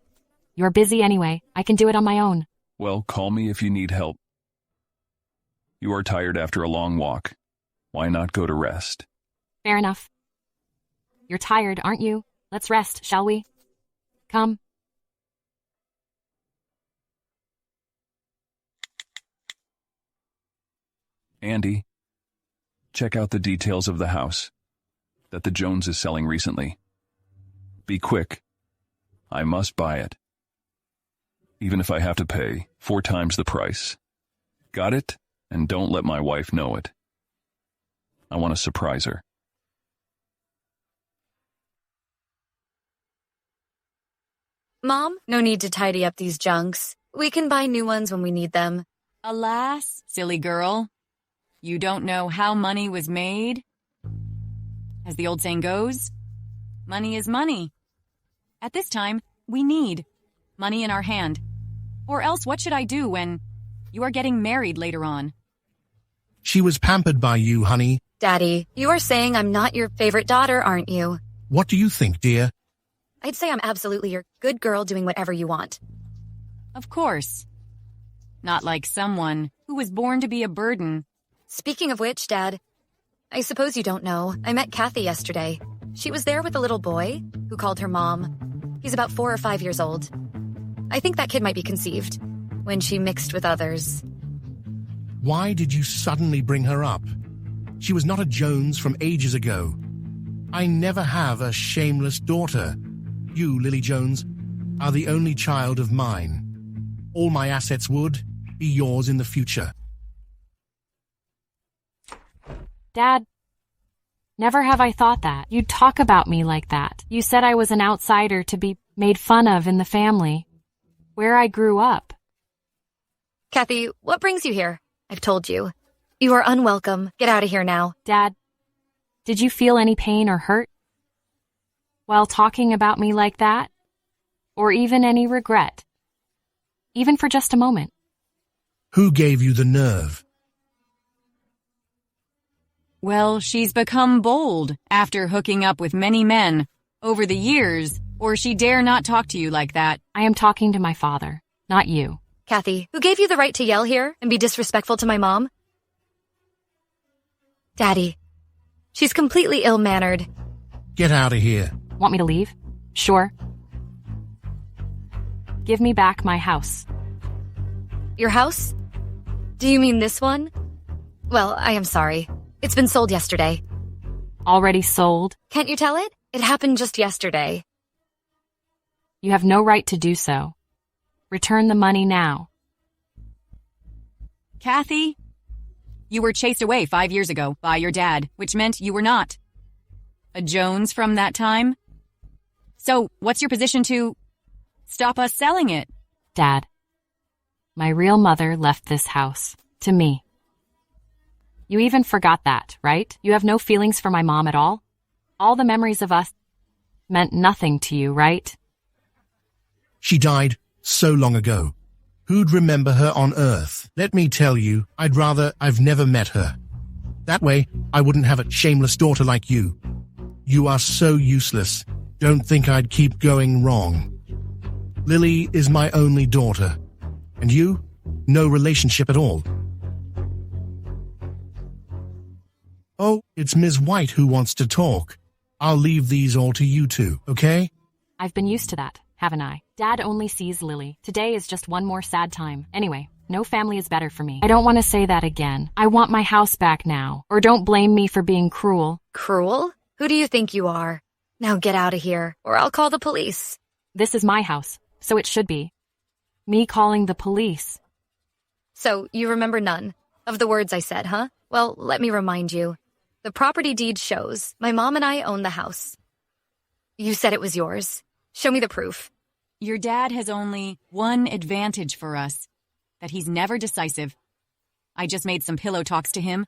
You're busy anyway. I can do it on my own. Well, call me if you need help. You are tired after a long walk. Why not go to rest? Fair enough. You're tired, aren't you? Let's rest, shall we? Come. Andy, check out the details of the house that the Jones is selling recently. Be quick. I must buy it. Even if I have to pay 4 times the price. Got it? And don't let my wife know it. I want to surprise her. Mom, no need to tidy up these junks. We can buy new ones when we need them. Alas, silly girl. You don't know how money was made? As the old saying goes, money is money. At this time, we need money in our hand. Or else what should I do when you are getting married later on? She was pampered by you, honey. Daddy, you are saying I'm not your favorite daughter, aren't you? What do you think, dear? I'd say I'm absolutely your good girl doing whatever you want. Of course. Not like someone who was born to be a burden. Speaking of which, Dad, I suppose you don't know, I met Kathy yesterday. She was there with a little boy who called her Mom. He's about 4 or 5 years old. I think that kid might be conceived when she mixed with others. Why did you suddenly bring her up? She was not a Jones from ages ago. I never have a shameless daughter. You, Lily Jones, are the only child of mine. All my assets would be yours in the future. Dad, never have I thought that. You'd talk about me like that. You said I was an outsider to be made fun of in the family, where I grew up. Kathy, what brings you here? I've told you. You are unwelcome. Get out of here now. Dad, did you feel any pain or hurt while talking about me like that? Or even any regret? Even for just a moment? Who gave you the nerve? Well, she's become bold after hooking up with many men over the years, or she dare not talk to you like that. I am talking to my father, not you. Kathy, who gave you the right to yell here and be disrespectful to my mom? Daddy, she's completely ill-mannered. Get out of here. Want me to leave? Sure. Give me back my house. Your house? Do you mean this one? Well, I am sorry. It's been sold yesterday. Already sold? Can't you tell it? It happened just yesterday. You have no right to do so. Return the money now. Kathy, you were chased away 5 years ago by your dad, which meant you were not a Jones from that time. So, what's your position to stop us selling it? Dad, my real mother left this house to me. You even forgot that, right? You have no feelings for my mom at all? All the memories of us meant nothing to you, right? She died so long ago. Who'd remember her on Earth? Let me tell you, I'd rather I've never met her. That way, I wouldn't have a shameless daughter like you. You are so useless. Don't think I'd keep going wrong. Lily is my only daughter. And you? No relationship at all. Oh, it's Ms. White who wants to talk. I'll leave these all to you two, okay? I've been used to that, haven't I? Dad only sees Lily. Today is just one more sad time. Anyway, no family is better for me. I don't want to say that again. I want my house back now. Or don't blame me for being cruel. Cruel? Who do you think you are? Now get out of here, or I'll call the police. This is my house, so it should be. Me calling the police. So, you remember none of the words I said, huh? Well, let me remind you. The property deed shows my mom and I own the house. You said it was yours. Show me the proof. Your dad has only one advantage for us. that he's never decisive. I just made some pillow talks to him,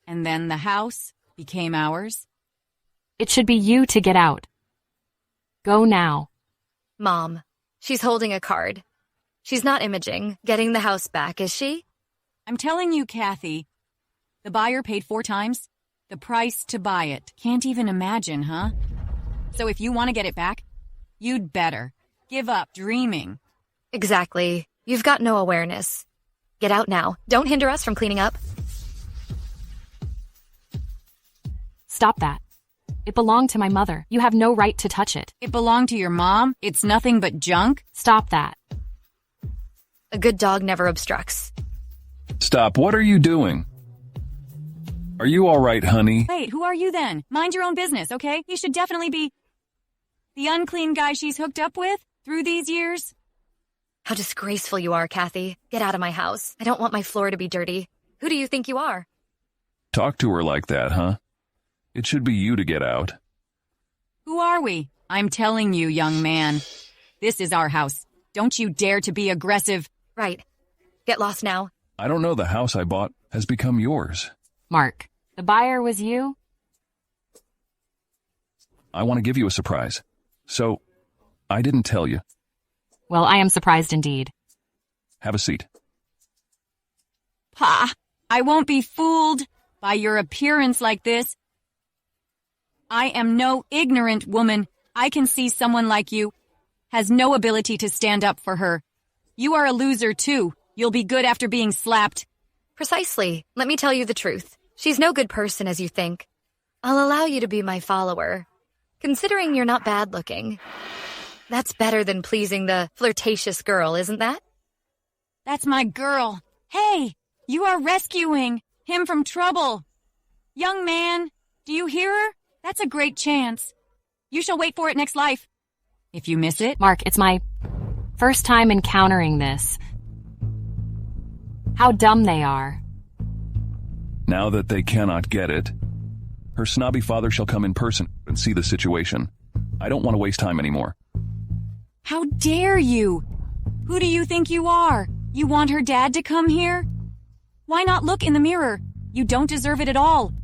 and then the house became ours. It should be you to get out. Go now. Mom, she's holding a card. She's not imaging, getting the house back, is she? I'm telling you, Kathy, the buyer paid 4 times the price to buy it. Can't even imagine, huh? So if you want to get it back, you'd better give up dreaming. Exactly. You've got no awareness. Get out now. Don't hinder us from cleaning up. Stop that. It belonged to my mother. You have no right to touch it. It belonged to your mom? It's nothing but junk? Stop that. A good dog never obstructs. Stop. What are you doing? Are you all right, honey? Wait, who are you then? Mind your own business, okay? You should definitely be the unclean guy she's hooked up with through these years. How disgraceful you are, Kathy. Get out of my house. I don't want my floor to be dirty. Who do you think you are? Talk to her like that, huh? It should be you to get out. Who are we? I'm telling you, young man. This is our house. Don't you dare to be aggressive. Right. Get lost now. I don't know, the house I bought has become yours. Mark, the buyer was you? I want to give you a surprise. So, I didn't tell you. Well, I am surprised indeed. Have a seat. Pa, I won't be fooled by your appearance like this. I am no ignorant woman. I can see someone like you has no ability to stand up for her. You are a loser, too. You'll be good after being slapped. Precisely. Let me tell you the truth. She's no good person as you think. I'll allow you to be my follower, considering you're not bad looking. That's better than pleasing the flirtatious girl, isn't that? That's my girl. Hey, you are rescuing him from trouble. Young man, do you hear her? That's a great chance. You shall wait for it next life. If you miss it... Mark, it's my first time encountering this. How dumb they are. Now that they cannot get it, her snobby father shall come in person and see the situation. I don't want to waste time anymore. How dare you? Who do you think you are? You want her dad to come here? Why not look in the mirror? You don't deserve it at all.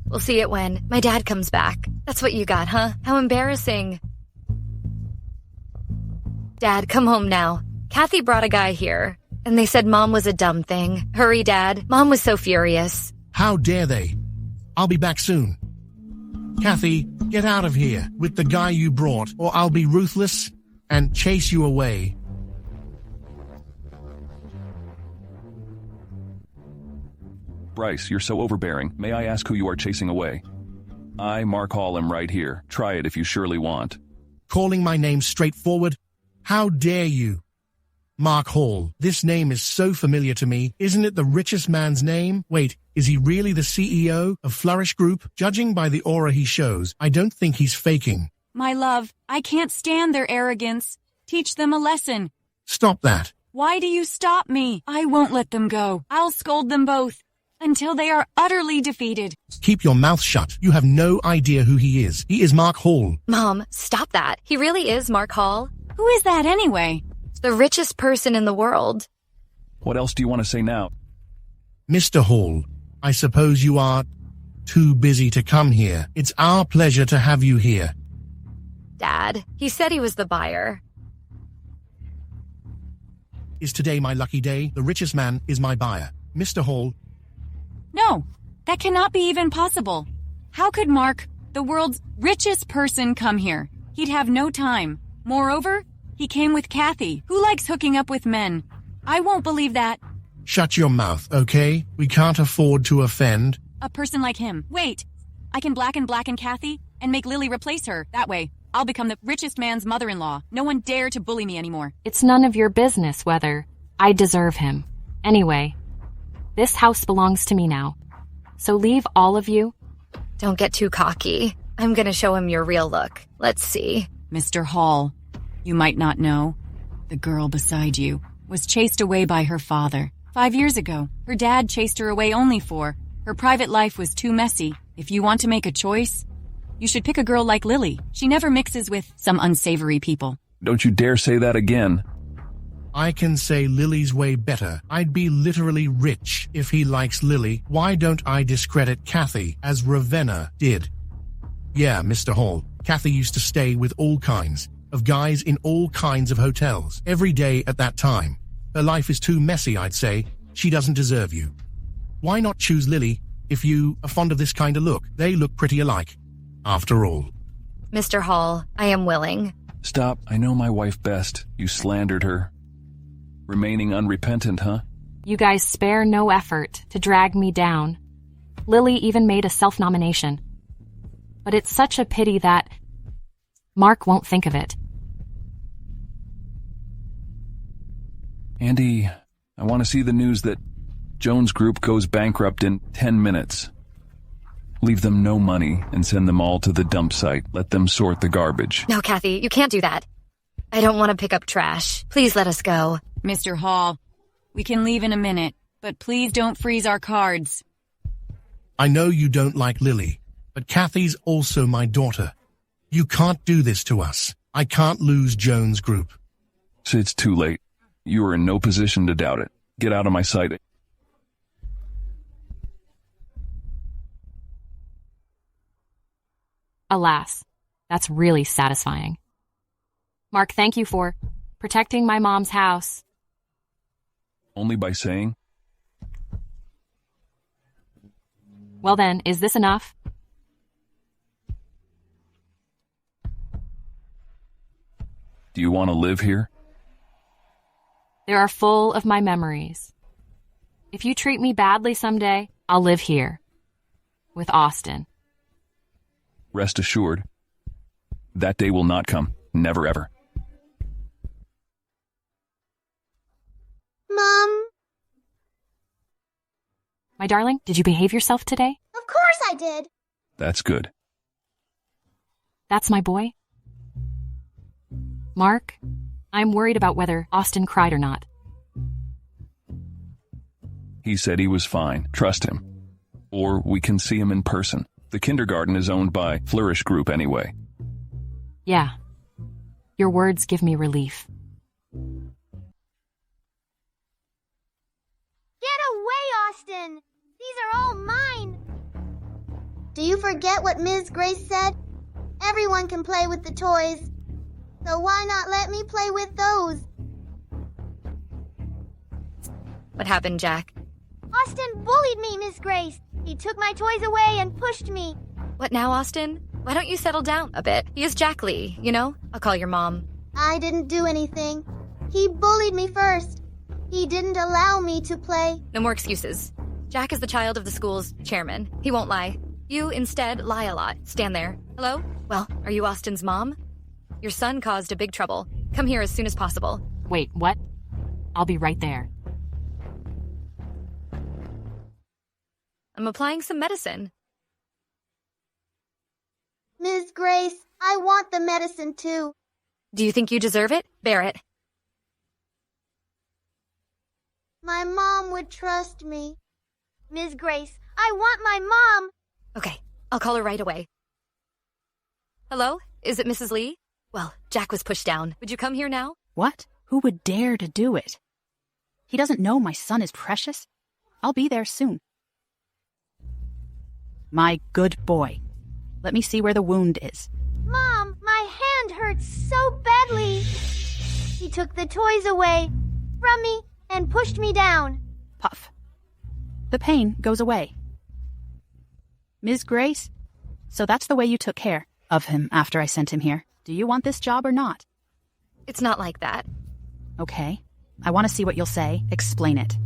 We'll see it when my dad comes back. That's what you got, huh? How embarrassing. Dad, come home now. Kathy brought a guy here, and they said Mom was a dumb thing. Hurry, Dad. Mom was so furious. How dare they? I'll be back soon. Kathy, get out of here with the guy you brought, or I'll be ruthless and chase you away. Bryce, you're so overbearing. May I ask who you are chasing away? I, Mark Hall, am right here. Try it if you surely want. Calling my name straightforward? How dare you? Mark Hall, this name is so familiar to me. Isn't it the richest man's name? Wait, is he really the CEO of Flourish Group? Judging by the aura he shows, I don't think he's faking. My love, I can't stand their arrogance. Teach them a lesson. Stop that. Why do you stop me? I won't let them go. I'll scold them both until they are utterly defeated. Keep your mouth shut. You have no idea who he is. He is Mark Hall. Mom, stop that. He really is Mark Hall. Who is that anyway? The richest person in the world. What else do you want to say now? Mr. Hall, I suppose you are too busy to come here. It's our pleasure to have you here. Dad, he said he was the buyer. Is today my lucky day? The richest man is my buyer. Mr. Hall. No, that cannot be even possible. How could Mark, the world's richest person, come here? He'd have no time. Moreover, he came with Kathy, who likes hooking up with men. I won't believe that. Shut your mouth, okay? We can't afford to offend. A person like him. Wait, I can blacken Kathy and make Lily replace her. That way, I'll become the richest man's mother-in-law. No one dare to bully me anymore. It's none of your business whether I deserve him. Anyway, this house belongs to me now. So leave all of you. Don't get too cocky. I'm gonna show him your real look. Let's see. Mr. Hall, you might not know, the girl beside you was chased away by her father. 5 years ago, her dad chased her away only for her private life was too messy. If you want to make a choice, you should pick a girl like Lily. She never mixes with some unsavory people. Don't you dare say that again. I can say Lily's way better. I'd be literally rich if he likes Lily. Why don't I discredit Kathy as Ravenna did? Yeah, Mr. Hall, Kathy used to stay with all kinds of guys in all kinds of hotels every day at that time. Her life is too messy, I'd say. She doesn't deserve you. Why not choose Lily if you are fond of this kind of look? They look pretty alike, after all. Mr. Hall, I am willing. Stop. I know my wife best. You slandered her. Remaining unrepentant, huh? You guys spare no effort to drag me down. Lily even made a self-nomination. But it's such a pity that Mark won't think of it. Andy, I want to see the news that Jones Group goes bankrupt in 10 minutes. Leave them no money and send them all to the dump site. Let them sort the garbage. No, Kathy, you can't do that. I don't want to pick up trash. Please let us go. Mr. Hall, we can leave in a minute, but please don't freeze our cards. I know you don't like Lily, but Kathy's also my daughter. You can't do this to us. I can't lose Jones Group. It's too late. You are in no position to doubt it. Get out of my sight. Alas, that's really satisfying. Mark, thank you for protecting my mom's house. Only by saying? Well then, is this enough? Do you want to live here? They are full of my memories. If you treat me badly someday, I'll live here. With Austin. Rest assured, that day will not come. Never ever. Mom? My darling, did you behave yourself today? Of course I did. That's good. That's my boy. Mark, I'm worried about whether Austin cried or not. He said he was fine. Trust him. Or we can see him in person. The kindergarten is owned by Flourish Group anyway. Yeah. Your words give me relief. Get away, Austin! These are all mine! Do you forget what Ms. Grace said? Everyone can play with the toys. So why not let me play with those? What happened, Jack? Austin bullied me, Miss Grace. He took my toys away and pushed me. What now, Austin? Why don't you settle down a bit? He is Jack Lee, you know? I'll call your mom. I didn't do anything. He bullied me first. He didn't allow me to play. No more excuses. Jack is the child of the school's chairman. He won't lie. You, instead, lie a lot. Stand there. Hello? Well, are you Austin's mom? Your son caused a big trouble. Come here as soon as possible. Wait, what? I'll be right there. I'm applying some medicine. Ms. Grace, I want the medicine too. Do you think you deserve it? Bear it. My mom would trust me. Ms. Grace, I want my mom. Okay, I'll call her right away. Hello? Is it Mrs. Lee? Well, Jack was pushed down. Would you come here now? What? Who would dare to do it? He doesn't know my son is precious? I'll be there soon. My good boy. Let me see where the wound is. Mom, my hand hurts so badly. He took the toys away from me and pushed me down. Puff. The pain goes away. Ms. Grace, so that's the way you took care of him after I sent him here. Do you want this job or not? It's not like that. Okay. I want to see what you'll say. Explain it.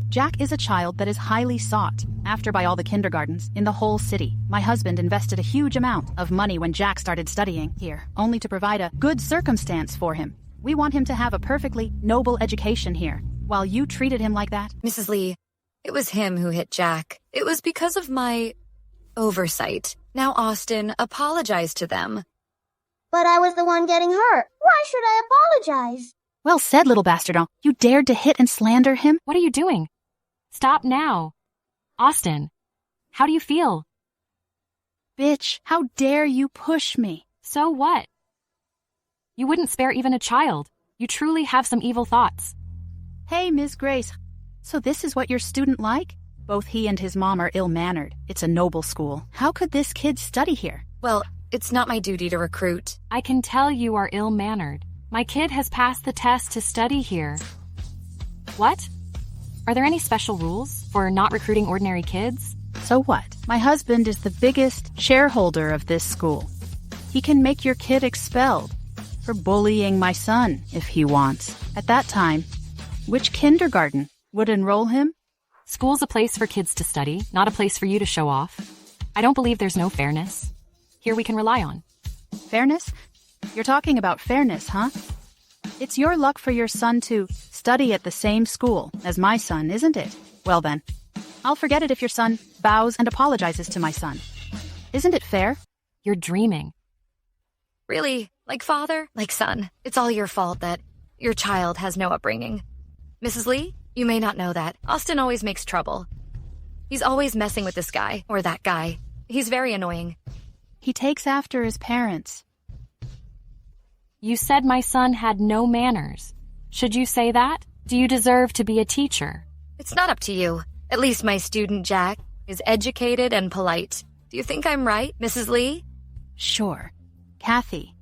Jack is a child that is highly sought after by all the kindergartens in the whole city. My husband invested a huge amount of money when Jack started studying here, only to provide a good circumstance for him. We want him to have a perfectly noble education here, while you treated him like that. Mrs. Lee, it was him who hit Jack. It was because of my oversight. Now, Austin, apologize to them. But I was the one getting hurt. Why should I apologize? Well said, little bastard. You dared to hit and slander him? What are you doing? Stop now. Austin, how do you feel? Bitch, how dare you push me? So what? You wouldn't spare even a child. You truly have some evil thoughts. Hey, Miss Grace. So this is what your student like? Both he and his mom are ill-mannered. It's a noble school. How could this kid study here? Well, it's not my duty to recruit. I can tell you are ill-mannered. My kid has passed the test to study here. What? Are there any special rules for not recruiting ordinary kids? So what? My husband is the biggest shareholder of this school. He can make your kid expelled for bullying my son if he wants. At that time, which kindergarten would enroll him? School's a place for kids to study, not a place for you to show off. I don't believe there's no fairness. Here we can rely on. Fairness? You're talking about fairness, huh? It's your luck for your son to study at the same school as my son, isn't it? Well then, I'll forget it if your son bows and apologizes to my son. Isn't it fair? You're dreaming. Really? Like father? Like son? It's all your fault that your child has no upbringing. Mrs. Lee, you may not know that. Austin always makes trouble. He's always messing with this guy, or that guy. He's very annoying. He takes after his parents. You said my son had no manners. Should you say that? Do you deserve to be a teacher? It's not up to you. At least my student, Jack, is educated and polite. Do you think I'm right, Mrs. Lee? Sure. Kathy,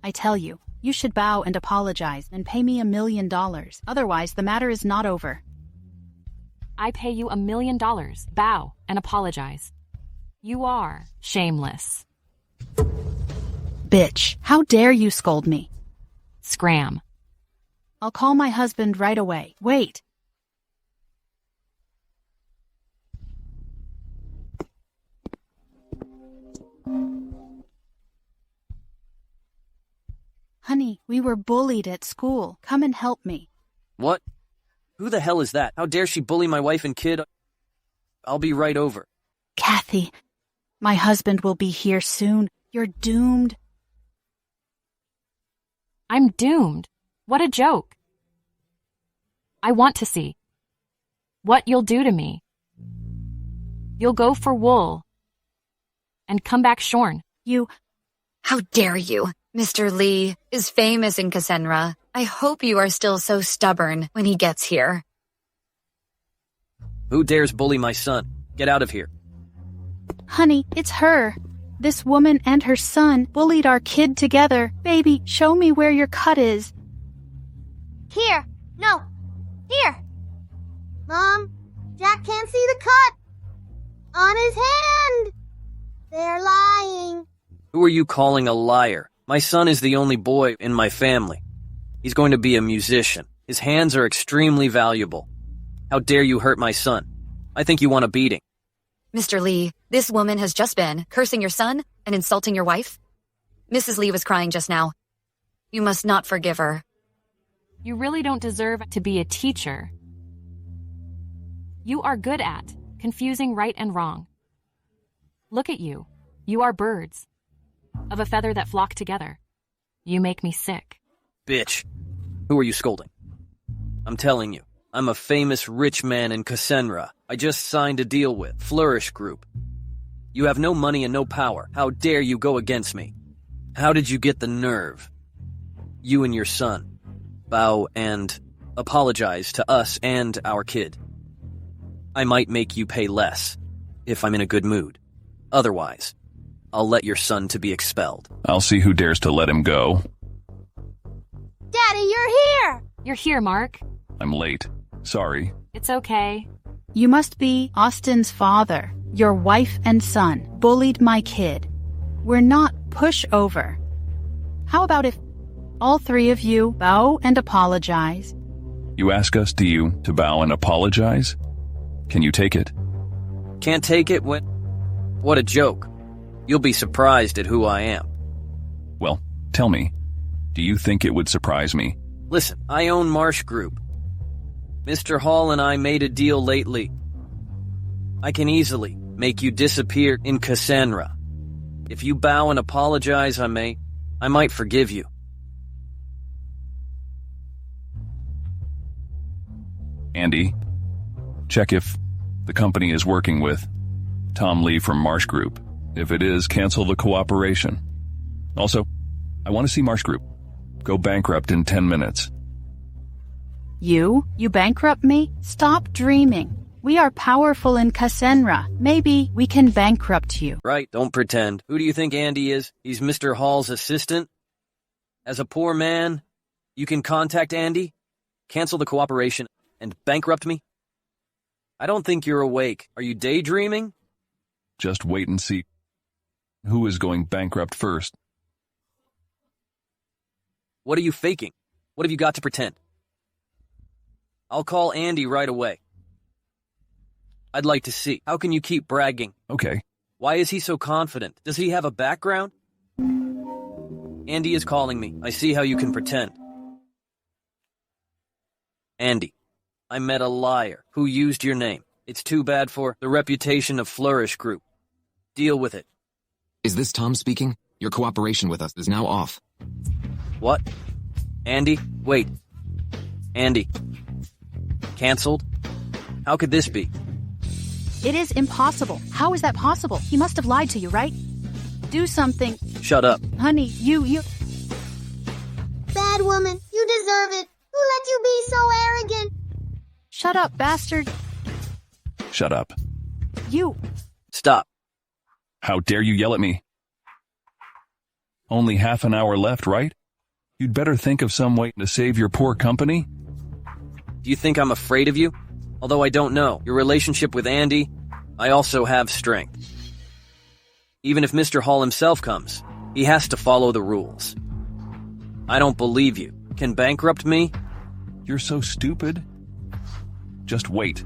I tell you, you should bow and apologize and pay me $1 million. Otherwise, the matter is not over. I pay you $1 million. Bow and apologize. You are shameless. Bitch, how dare you scold me? Scram. I'll call my husband right away. Wait. Honey, we were bullied at school. Come and help me. What? Who the hell is that? How dare she bully my wife and kid? I'll be right over. Kathy, my husband will be here soon. You're doomed. I'm doomed. What a joke. I want to see what you'll do to me. You'll go for wool and come back shorn. How dare you? Mr. Lee is famous in Cassandra. I hope you are still so stubborn when he gets here. Who dares bully my son? Get out of here. Honey, it's her. This woman and her son bullied our kid together. Baby, show me where your cut is. Here. No. Here. Mom, Jack can't see the cut. On his hand. They're lying. Who are you calling a liar? My son is the only boy in my family. He's going to be a musician. His hands are extremely valuable. How dare you hurt my son? I think you want a beating. Mr. Lee, this woman has just been cursing your son and insulting your wife. Mrs. Lee was crying just now. You must not forgive her. You really don't deserve to be a teacher. You are good at confusing right and wrong. Look at you. You are birds of a feather that flock together. You make me sick. Bitch. Who are you scolding? I'm telling you, I'm a famous rich man in Cassandra. I just signed a deal with Flourish Group. You have no money and no power. How dare you go against me? How did you get the nerve? You and your son bow and apologize to us and our kid. I might make you pay less if I'm in a good mood. Otherwise, I'll let your son to be expelled. I'll see who dares to let him go. Daddy, you're here! You're here, Mark. I'm late. Sorry. It's okay. You must be Austin's father. Your wife and son bullied my kid. We're not pushover. How about if all three of you bow and apologize? You ask us to bow and apologize? Can you take it? Can't take it when... What a joke. You'll be surprised at who I am. Well, tell me, do you think it would surprise me? Listen, I own Marsh Group. Mr. Hall and I made a deal lately. I can easily make you disappear in Cassandra. If you bow and apologize, I might forgive you. Andy, check if the company is working with Tom Lee from Marsh Group. If it is, cancel the cooperation. Also, I want to see Marsh Group go bankrupt in 10 minutes. You bankrupt me? Stop dreaming. We are powerful in Cassandra. Maybe we can bankrupt you. Right, don't pretend. Who do you think Andy is? He's Mr. Hall's assistant? As a poor man, you can contact Andy, cancel the cooperation, and bankrupt me? I don't think you're awake. Are you daydreaming? Just wait and see who is going bankrupt first. What are you faking? What have you got to pretend? I'll call Andy right away. I'd like to see. How can you keep bragging? Okay. Why is he so confident? Does he have a background? Andy is calling me. I see how you can pretend. Andy, I met a liar who used your name. It's too bad for the reputation of Flourish Group. Deal with it. Is this Tom speaking? Your cooperation with us is now off. What? Andy? Wait. Andy. Cancelled? How could this be? It is impossible. How is that possible? He must have lied to you, right? Do something. Shut up. Honey, you... Bad woman, you deserve it. Who let you be so arrogant? Shut up, bastard. Shut up. You... Stop. How dare you yell at me? Only half an hour left, right? You'd better think of some way to save your poor company. Do you think I'm afraid of you? Although I don't know your relationship with Andy, I also have strength. Even if Mr. Hall himself comes, he has to follow the rules. I don't believe you. Can bankrupt me? You're so stupid. Just wait.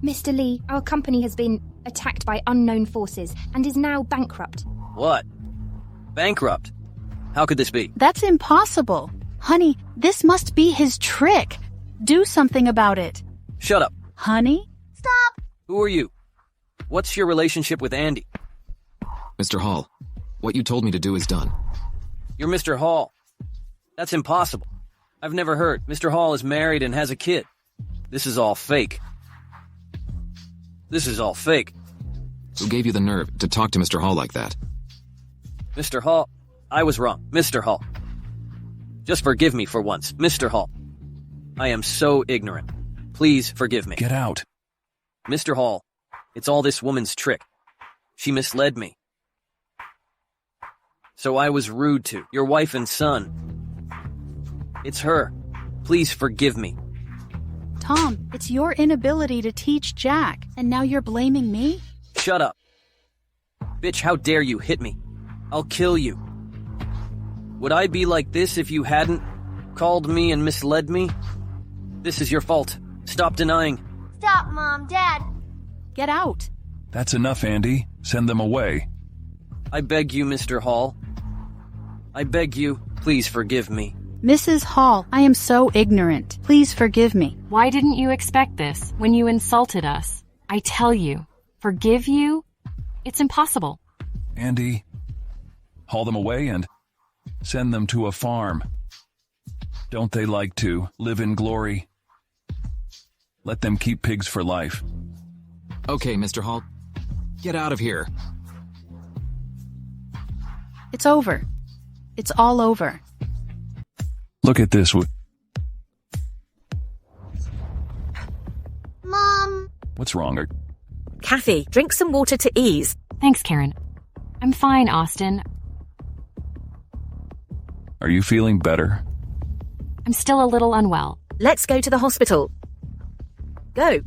Mr. Lee, our company has been attacked by unknown forces and is now bankrupt. What? Bankrupt? How could this be? That's impossible. Honey, this must be his trick. Do something about it. Shut up. Honey? Stop! Who are you? What's your relationship with Andy? Mr. Hall, what you told me to do is done. You're Mr. Hall. That's impossible. I've never heard. Mr. Hall is married and has a kid. This is all fake. This is all fake. Who gave you the nerve to talk to Mr. Hall like that? Mr. Hall, I was wrong. Mr. Hall. Just forgive me for once, Mr. Hall. I am so ignorant. Please forgive me. Get out. Mr. Hall, it's all this woman's trick. She misled me. So I was rude to your wife and son. It's her. Please forgive me. Tom, it's your inability to teach Jack, and now you're blaming me? Shut up. Bitch, how dare you hit me? I'll kill you. Would I be like this if you hadn't called me and misled me? This is your fault. Stop denying. Stop, Mom, Dad. Get out. That's enough, Andy. Send them away. I beg you, Mr. Hall. I beg you, please forgive me. Mrs. Hall, I am so ignorant. Please forgive me. Why didn't you expect this when you insulted us? I tell you, forgive you? It's impossible. Andy, haul them away and send them to a farm. Don't they like to live in glory? Let them keep pigs for life. Okay, Mr. Hall. Get out of here. It's over. It's all over. Look at this. Mom. What's wrong? Kathy, drink some water to ease. Thanks, Karen. I'm fine, Austin. Are you feeling better? I'm still a little unwell. Let's go to the hospital. Go.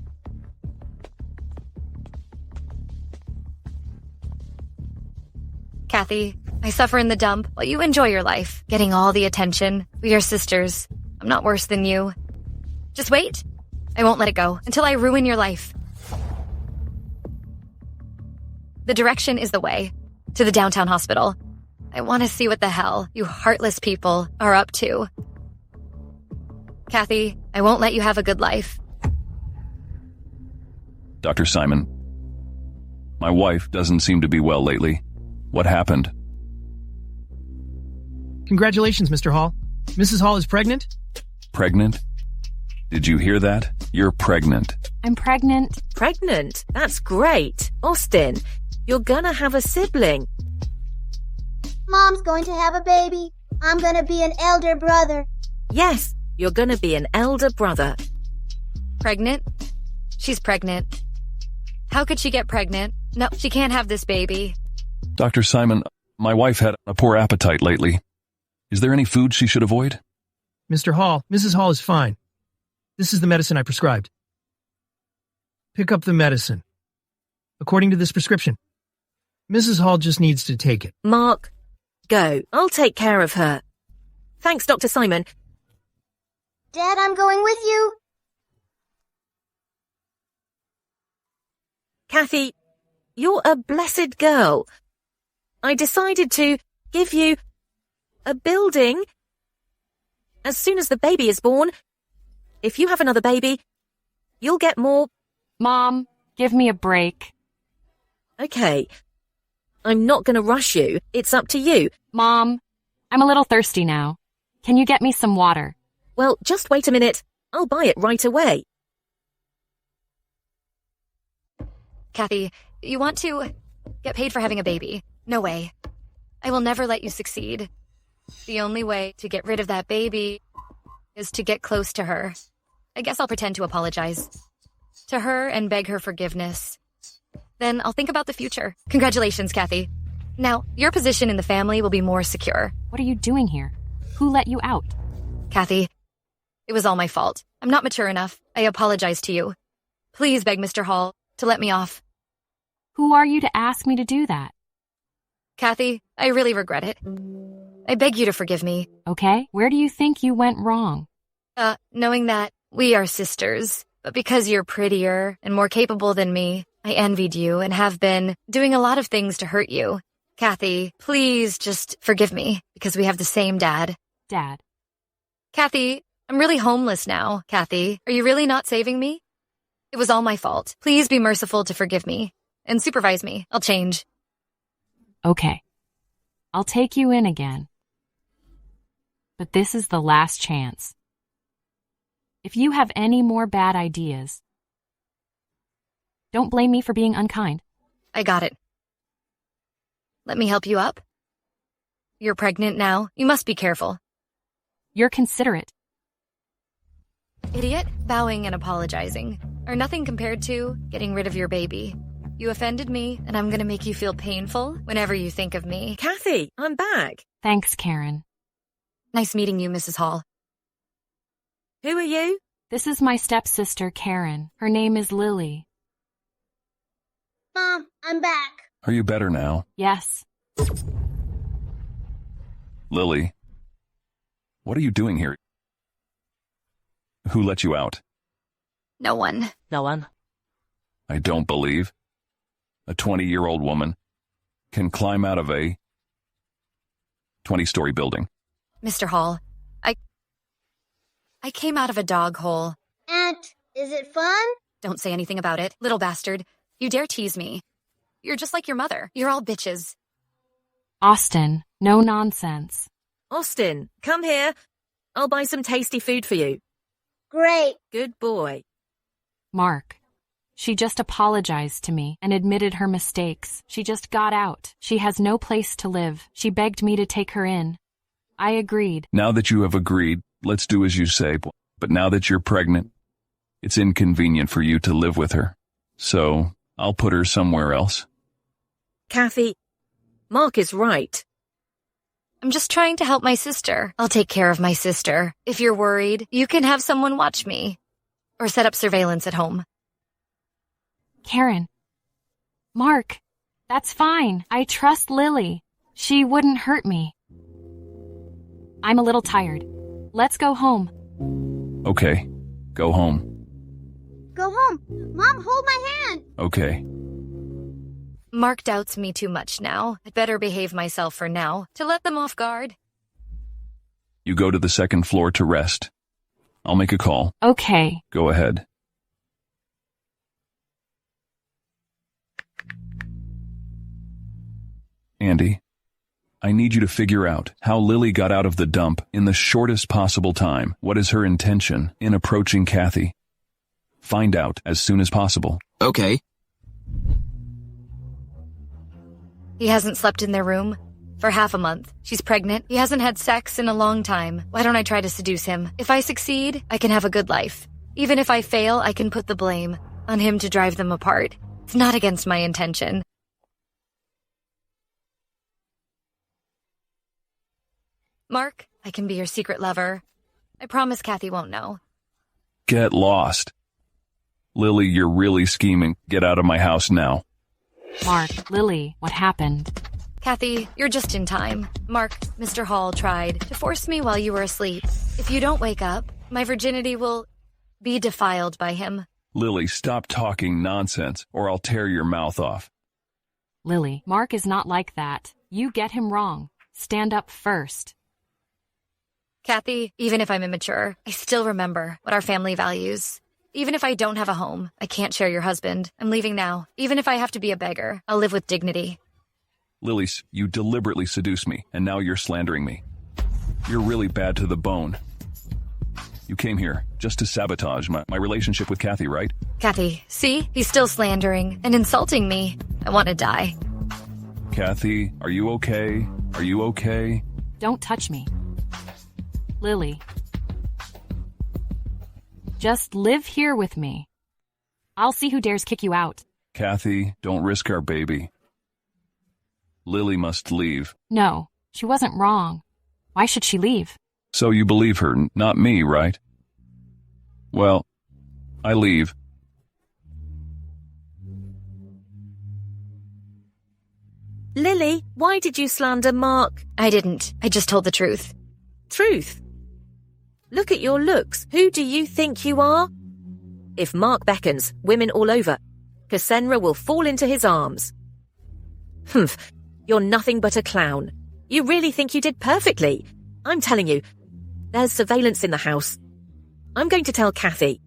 Kathy, I suffer in the dump while you enjoy your life, getting all the attention. We are sisters. I'm not worse than you. Just wait. I won't let it go until I ruin your life. The direction is the way. To the downtown hospital. I want to see what the hell you heartless people are up to. Kathy, I won't let you have a good life. Dr. Simon, my wife doesn't seem to be well lately. What happened? Congratulations, Mr. Hall. Mrs. Hall is pregnant? Pregnant? Did you hear that? You're pregnant. I'm pregnant. Pregnant? That's great. Austin, you're gonna have a sibling. Mom's going to have a baby. I'm gonna be an elder brother. Yes, you're gonna be an elder brother. Pregnant? She's pregnant. How could she get pregnant? No, she can't have this baby. Dr. Simon, my wife had a poor appetite lately. Is there any food she should avoid? Mr. Hall, Mrs. Hall is fine. This is the medicine I prescribed. Pick up the medicine. According to this prescription. Mrs. Hall just needs to take it. Mark, go. I'll take care of her. Thanks, Dr. Simon. Dad, I'm going with you. Kathy, you're a blessed girl. I decided to give you a building as soon as the baby is born. If you have another baby, you'll get more. Mom, give me a break. Okay. I'm not going to rush you. It's up to you. Mom, I'm a little thirsty now. Can you get me some water? Well, just wait a minute. I'll buy it right away. Kathy, you want to get paid for having a baby? No way. I will never let you succeed. The only way to get rid of that baby is to get close to her. I guess I'll pretend to apologize to her and beg her forgiveness. Then I'll think about the future. Congratulations, Kathy. Now, your position in the family will be more secure. What are you doing here? Who let you out? Kathy, it was all my fault. I'm not mature enough. I apologize to you. Please beg Mr. Hall to let me off. Who are you to ask me to do that? Kathy, I really regret it. I beg you to forgive me. Okay, where do you think you went wrong? Knowing that we are sisters, but because you're prettier and more capable than me, I envied you and have been doing a lot of things to hurt you. Kathy, please just forgive me because we have the same dad. Dad. Kathy, I'm really homeless now. Kathy, are you really not saving me? It was all my fault. Please be merciful to forgive me and supervise me. I'll change. Okay. I'll take you in again. But this is the last chance. If you have any more bad ideas, don't blame me for being unkind. I got it. Let me help you up. You're pregnant now. You must be careful. You're considerate. Idiot, bowing and apologizing are nothing compared to getting rid of your baby. You offended me, and I'm gonna make you feel painful whenever you think of me. Kathy, I'm back. Thanks, Karen. Nice meeting you, Mrs. Hall. Who are you? This is my stepsister, Karen. Her name is Lily. Mom, I'm back. Are you better now? Yes. Lily, what are you doing here? Who let you out? No one. No one. I don't believe a 20-year-old woman can climb out of a 20-story building. Mr. Hall, I came out of a dog hole. Aunt, is it fun? Don't say anything about it, little bastard. You dare tease me. You're just like your mother. You're all bitches. Austin, no nonsense. Austin, come here. I'll buy some tasty food for you. Great. Good boy. Mark, she just apologized to me and admitted her mistakes. She just got out. She has no place to live. She begged me to take her in. I agreed. Now that you have agreed, let's do as you say. But now that you're pregnant, it's inconvenient for you to live with her. So I'll put her somewhere else. Kathy, Mark is right. I'm just trying to help my sister. I'll take care of my sister. If you're worried, you can have someone watch me. Or set up surveillance at home. Karen. Mark, that's fine. I trust Lily. She wouldn't hurt me. I'm a little tired. Let's go home. Okay, go home. Go home. Mom, hold my hand. Okay. Mark doubts me too much now. I'd better behave myself for now, to let them off guard. You go to the second floor to rest. I'll make a call. Okay. Go ahead. Andy, I need you to figure out how Lily got out of the dump in the shortest possible time. What is her intention in approaching Kathy? Find out as soon as possible. Okay. He hasn't slept in their room For half a month. She's pregnant. He hasn't had sex in a long time. Why don't I try to seduce him? If I succeed, I can have a good life. Even if I fail, I can put the blame on him to drive them apart. It's not against my intention. Mark, I can be your secret lover. I promise Kathy won't know. Get lost. Lily, you're really scheming. Get out of my house now. Mark, Lily, what happened? Kathy, you're just in time. Mark, Mr. Hall tried to force me while you were asleep. If you don't wake up, my virginity will be defiled by him. Lily, stop talking nonsense, or I'll tear your mouth off. Lily, Mark is not like that. You get him wrong. Stand up first. Kathy, even if I'm immature, I still remember what our family values. Even if I don't have a home, I can't share your husband. I'm leaving now. Even if I have to be a beggar, I'll live with dignity. Lily, you deliberately seduced me, and now you're slandering me. You're really bad to the bone. You came here just to sabotage my relationship with Kathy, right? Kathy, see? He's still slandering and insulting me. I want to die. Kathy, are you okay? Are you okay? Don't touch me. Lily. Just live here with me. I'll see who dares kick you out. Kathy, don't risk our baby. Lily must leave. No, she wasn't wrong. Why should she leave? So you believe her, not me, right? Well, I leave. Lily, why did you slander Mark? I didn't. I just told the truth. Truth? Look at your looks. Who do you think you are? If Mark beckons, women all over, Cassandra will fall into his arms. Humph, you're nothing but a clown. You really think you did perfectly. I'm telling you, there's surveillance in the house. I'm going to tell Kathy.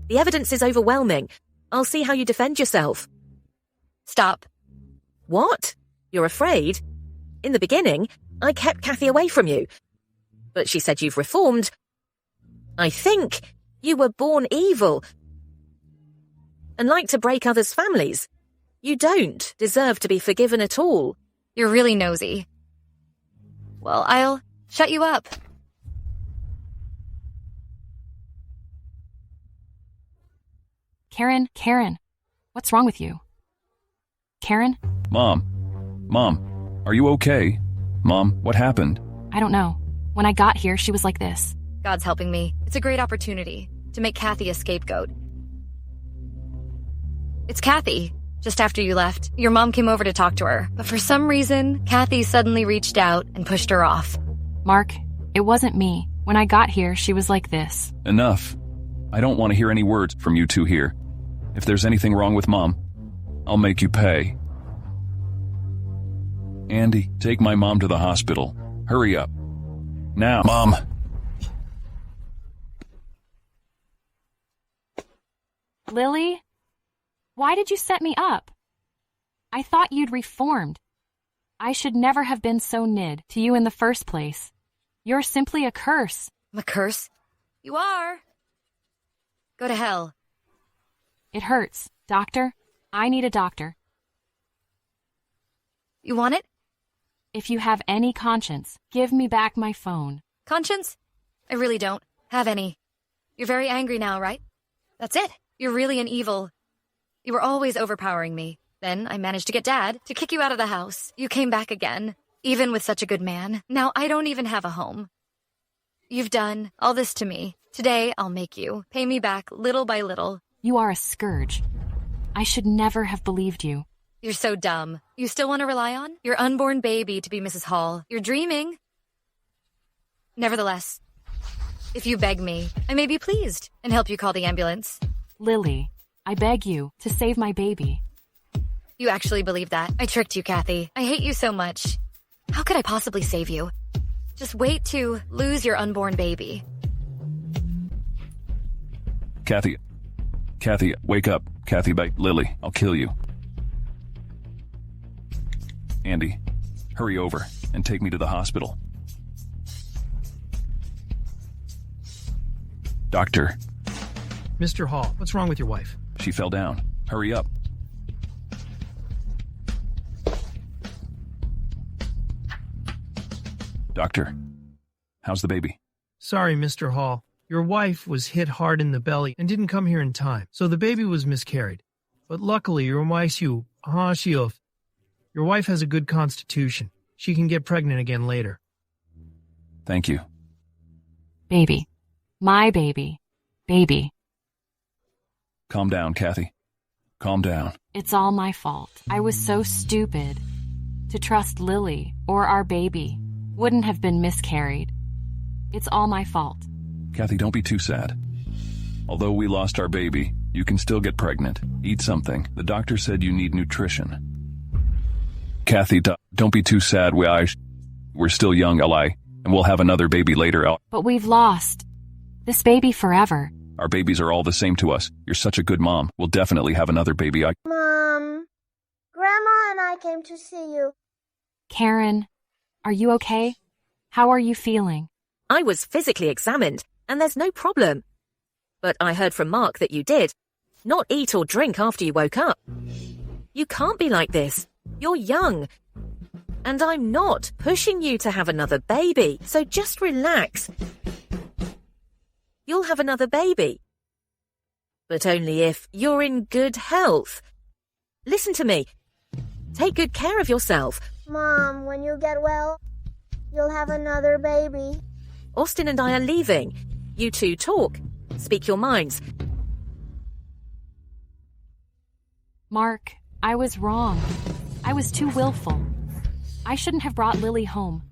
The evidence is overwhelming. I'll see how you defend yourself. Stop. What? You're afraid? In the beginning, I kept Kathy away from you. But she said you've reformed. I think you were born evil and like to break others' families. You don't deserve to be forgiven at all. You're really nosy. Well, I'll shut you up. Karen, what's wrong with you? Karen? Mom, are you okay? Mom, what happened? I don't know. When I got here, she was like this. God's helping me. It's a great opportunity to make Kathy a scapegoat. It's Kathy. Just after you left, your mom came over to talk to her, but for some reason, Kathy suddenly reached out and pushed her off. Mark, it wasn't me. When I got here, she was like this. Enough. I don't want to hear any words from you two here. If there's anything wrong with Mom, I'll make you pay. Andy, take my mom to the hospital. Hurry up. Now. Mom. Lily? Why did you set me up? I thought you'd reformed. I should never have been so nid to you in the first place. You're simply a curse. I'm a curse? You are. Go to hell. It hurts. Doctor, I need a doctor. You want it? If you have any conscience, give me back my phone. Conscience? I really don't have any. You're very angry now, right? That's it. You're really an evil. You were always overpowering me. Then I managed to get Dad to kick you out of the house. You came back again, even with such a good man. Now I don't even have a home. You've done all this to me. Today I'll make you pay me back little by little. You are a scourge. I should never have believed you. You're so dumb. You still want to rely on your unborn baby to be Mrs. Hall. You're dreaming. Nevertheless, if you beg me, I may be pleased and help you call the ambulance. Lily, I beg you to save my baby. You actually believe that? I tricked you, Kathy. I hate you so much. How could I possibly save you? Just wait to lose your unborn baby. Kathy, wake up. Kathy, bite Lily. I'll kill you. Andy, hurry over and take me to the hospital. Doctor. Mr. Hall, what's wrong with your wife? She fell down. Hurry up. Doctor, how's the baby? Sorry, Mr. Hall. Your wife was hit hard in the belly and didn't come here in time, so the baby was miscarried. But luckily, your wife has a good constitution. She can get pregnant again later. Thank you. Baby. My baby. Baby. Calm down, Kathy. Calm down. It's all my fault. I was so stupid. To trust Lily or our baby wouldn't have been miscarried. It's all my fault. Kathy, don't be too sad. Although we lost our baby, you can still get pregnant. Eat something. The doctor said you need nutrition. Kathy, don't be too sad. We're still young, Eli, and we'll have another baby later. But we've lost this baby forever. Our babies are all the same to us. You're such a good mom. We'll definitely have another baby. Mom, Grandma and I came to see you. Karen, are you okay? How are you feeling? I was physically examined, and there's no problem. But I heard from Mark that you did not eat or drink after you woke up. You can't be like this. You're young. And I'm not pushing you to have another baby, so just relax. You'll have another baby. But only if you're in good health. Listen to me. Take good care of yourself. Mom, when you get well, you'll have another baby. Austin and I are leaving. You two talk. Speak your minds. Mark, I was wrong. I was too willful. I shouldn't have brought Lily home.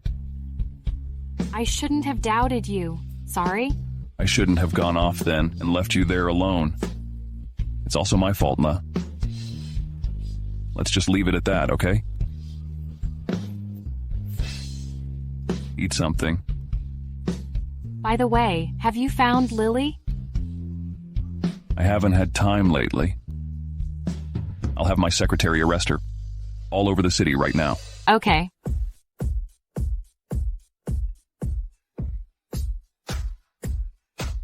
I shouldn't have doubted you. Sorry? I shouldn't have gone off then and left you there alone. It's also my fault, Ma. Let's just leave it at that, okay? Eat something. By the way, have you found Lily? I haven't had time lately. I'll have my secretary arrest her. All over the city right now. Okay.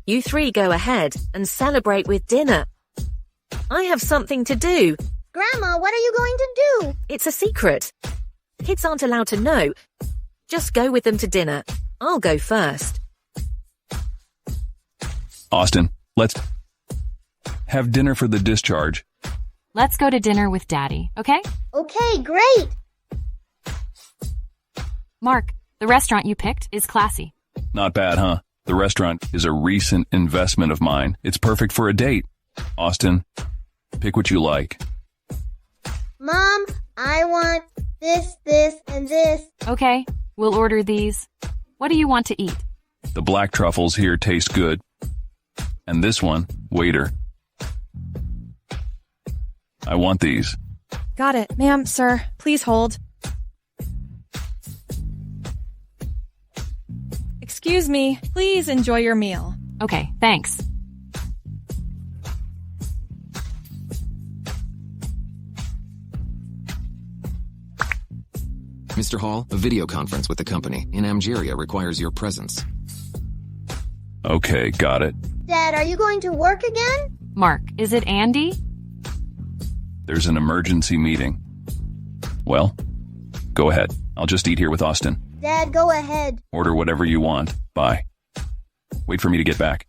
You three go ahead and celebrate with dinner. I have something to do. Grandma, what are you going to do? It's a secret. Kids aren't allowed to know. Just go with them to dinner. I'll go first. Austin, let's have dinner for the discharge. Let's go to dinner with Daddy, okay? Okay, great. Mark, the restaurant you picked is classy. Not bad, huh? The restaurant is a recent investment of mine. It's perfect for a date. Austin, pick what you like. Mom, I want this, and this. Okay, we'll order these. What do you want to eat? The black truffles here taste good. And this one, waiter. I want these. Got it. Ma'am, sir, please hold. Excuse me, please enjoy your meal. Okay, thanks. Mr. Hall, a video conference with the company in Algeria requires your presence. Okay, got it. Dad, are you going to work again? Mark, is it Andy? There's an emergency meeting. Well, go ahead. I'll just eat here with Austin. Dad, go ahead. Order whatever you want. Bye. Wait for me to get back.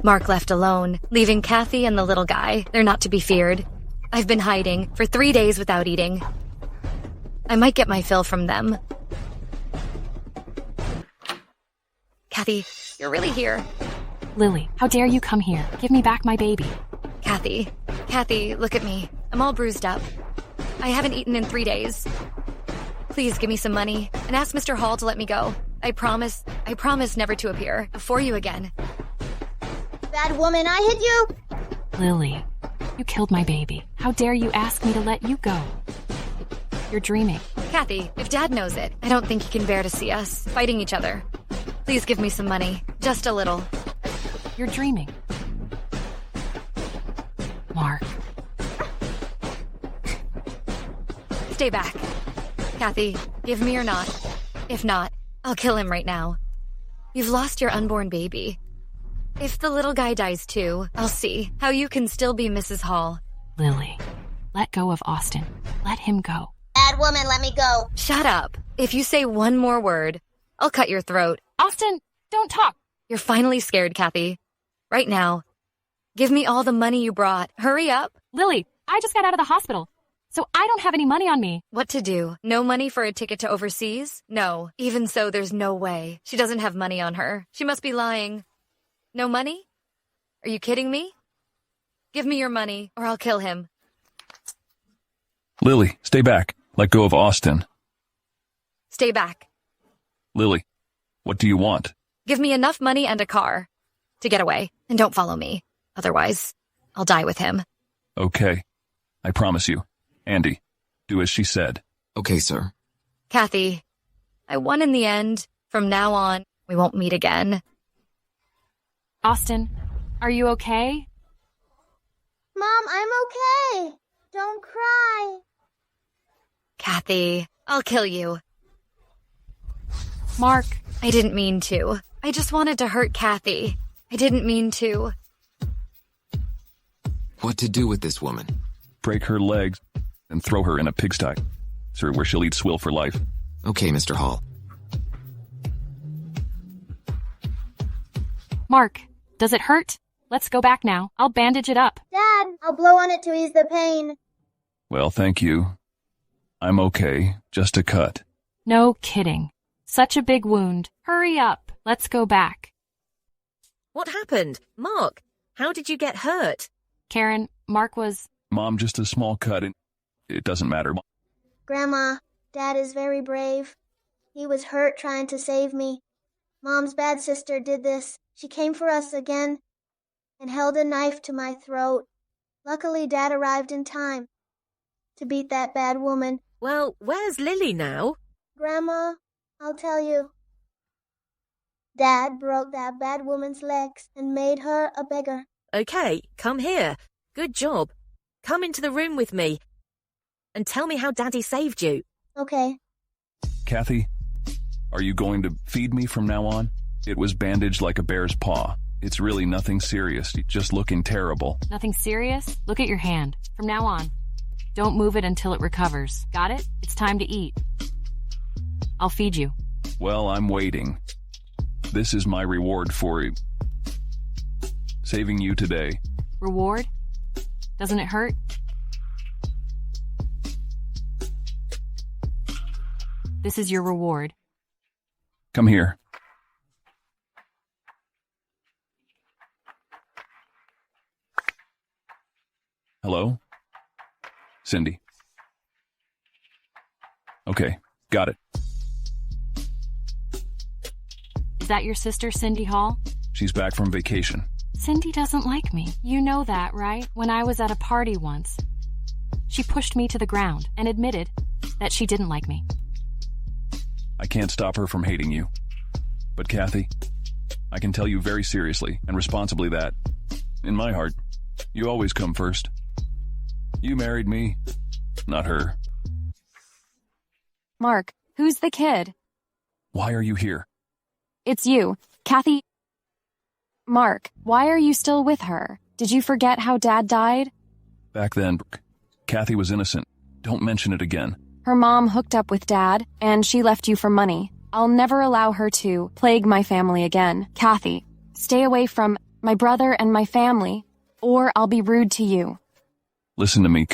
Mark left alone, leaving Kathy and the little guy. They're not to be feared. I've been hiding for 3 days without eating. I might get my fill from them. Kathy, you're really here. Lily, how dare you come here? Give me back my baby. Kathy, look at me. I'm all bruised up. I haven't eaten in 3 days. Please give me some money and ask Mr. Hall to let me go. I promise never to appear before you again. Bad woman, I hit you. Lily, you killed my baby. How dare you ask me to let you go? You're dreaming. Kathy, if Dad knows it, I don't think he can bear to see us fighting each other. Please give me some money. Just a little. You're dreaming. Mark. Stay back. Kathy, give me or not. If not, I'll kill him right now. You've lost your unborn baby. If the little guy dies too, I'll see how you can still be Mrs. Hall. Lily, let go of Austin. Let him go. Bad bad woman, let me go. Shut up. If you say one more word, I'll cut your throat. Austin, don't talk. You're finally scared, Kathy. Right now. Give me all the money you brought. Hurry up. Lily, I just got out of the hospital, so I don't have any money on me. What to do? No money for a ticket to overseas? No. Even so, there's no way. She doesn't have money on her. She must be lying. No money? Are you kidding me? Give me your money, or I'll kill him. Lily, stay back. Let go of Austin. Stay back. Lily, what do you want? Give me enough money and a car to get away, and don't follow me. Otherwise, I'll die with him. Okay. I promise you. Andy, do as she said. Okay, sir. Kathy, I won in the end. From now on, we won't meet again. Austin, are you okay? Mom, I'm okay. Don't cry. Kathy, I'll kill you. Mark. I didn't mean to. I just wanted to hurt Kathy. I didn't mean to. What to do with this woman? Break her legs and throw her in a pigsty, sir, where she'll eat swill for life. Okay, Mr. Hall. Mark, does it hurt? Let's go back now. I'll bandage it up. Dad, I'll blow on it to ease the pain. Well, thank you. I'm okay. Just a cut. No kidding. Such a big wound. Hurry up. Let's go back. What happened? Mark, how did you get hurt? Karen, Mark was... Mom, just a small cut. It doesn't matter. Grandma, Dad is very brave. He was hurt trying to save me. Mom's bad sister did this. She came for us again and held a knife to my throat. Luckily, Dad arrived in time to beat that bad woman. Well, where's Lily now? Grandma, I'll tell you. Dad broke that bad woman's legs and made her a beggar. Okay, come here. Good job. Come into the room with me and tell me how Daddy saved you. Okay. Kathy, are you going to feed me from now on? It was bandaged like a bear's paw. It's really nothing serious, just looking terrible. Nothing serious? Look at your hand. From now on, don't move it until it recovers. Got it? It's time to eat. I'll feed you. Well, I'm waiting. This is my reward for saving you today. Reward? Doesn't it hurt? This is your reward. Come here. Hello? Cindy. Okay, got it. Is that your sister, Cindy Hall? She's back from vacation. Cindy doesn't like me. You know that, right? When I was at a party once, she pushed me to the ground and admitted that she didn't like me. I can't stop her from hating you. But Kathy, I can tell you very seriously and responsibly that, in my heart, you always come first. You married me, not her. Mark, who's the kid? Why are you here? It's you, Kathy. Mark, why are you still with her? Did you forget how Dad died? Back then, Kathy was innocent. Don't mention it again. Her mom hooked up with Dad, and she left you for money. I'll never allow her to plague my family again. Kathy, stay away from my brother and my family, or I'll be rude to you. Listen to me.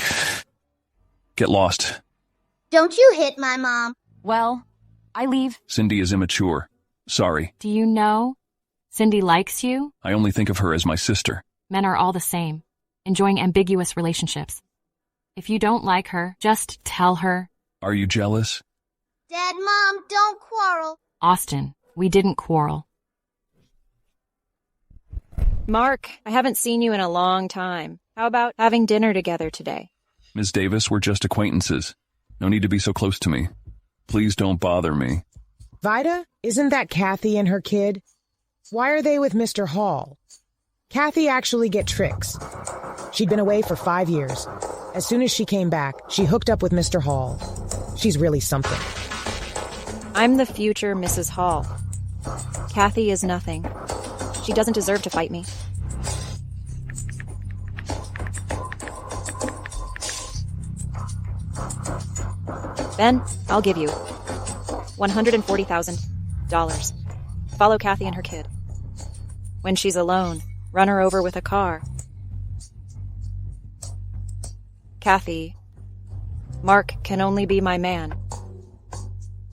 Get lost. Don't you hit my mom. Well, I leave. Cindy is immature. Sorry. Do you know? Cindy likes you? I only think of her as my sister. Men are all the same, enjoying ambiguous relationships. If you don't like her, just tell her. Are you jealous? Dad, Mom, don't quarrel. Austin, we didn't quarrel. Mark, I haven't seen you in a long time. How about having dinner together today? Ms. Davis, we're just acquaintances. No need to be so close to me. Please don't bother me. Vida, isn't that Kathy and her kid? Why are they with Mr. Hall? Kathy actually get tricks. She'd been away for 5 years. As soon as she came back, she hooked up with Mr. Hall. She's really something. I'm the future Mrs. Hall. Kathy is nothing. She doesn't deserve to fight me. Ben, I'll give you $140,000. Follow Kathy and her kid. When she's alone, run her over with a car. Kathy, Mark can only be my man.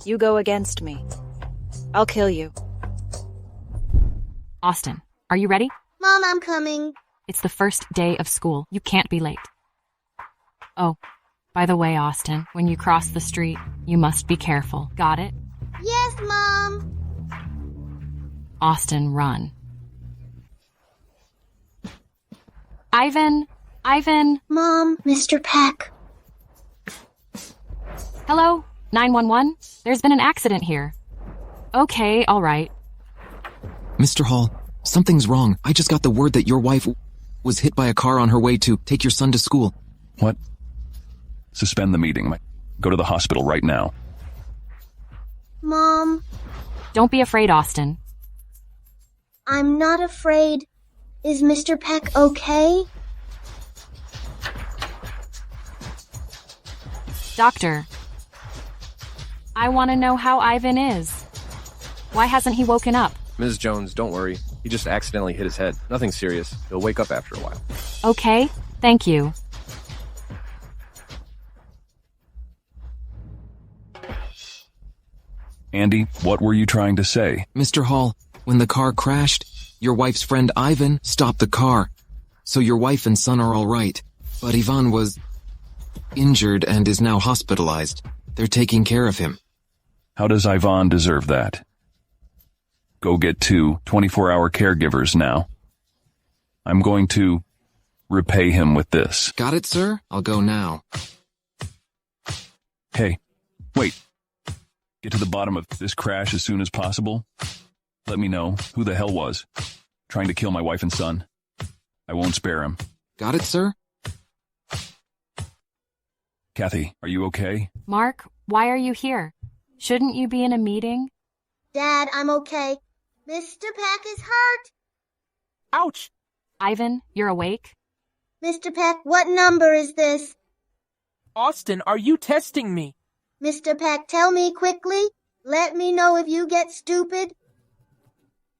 You go against me. I'll kill you. Austin, are you ready? Mom, I'm coming. It's the first day of school. You can't be late. Oh, by the way, Austin, when you cross the street, you must be careful. Got it? Yes, Mom. Austin, run. Ivan! Mom, Mr. Peck. Hello? 911? There's been an accident here. Okay, all right. Mr. Hall, something's wrong. I just got the word that your wife was hit by a car on her way to take your son to school. What? Suspend the meeting. Go to the hospital right now. Mom. Don't be afraid, Austin. I'm not afraid. Is Mr. Peck okay? Doctor, I want to know how Ivan is. Why hasn't he woken up? Ms. Jones, don't worry. He just accidentally hit his head. Nothing serious. He'll wake up after a while. Okay, thank you. Andy, what were you trying to say? Mr. Hall, when the car crashed, your wife's friend Ivan stopped the car. So your wife and son are all right. But Ivan was injured and is now hospitalized. They're taking care of him. How does Ivan deserve that? Go get 2 24-hour caregivers now. I'm going to repay him with this. Got it, sir? I'll go now. Hey, wait. Get to the bottom of this crash as soon as possible. Let me know who the hell was trying to kill my wife and son. I won't spare him. Got it, sir? Kathy, are you okay? Mark, why are you here? Shouldn't you be in a meeting? Dad, I'm okay. Mr. Peck is hurt. Ouch! Ivan, you're awake? Mr. Peck, what number is this? Austin, are you testing me? Mr. Peck, tell me quickly. Let me know if you get stupid.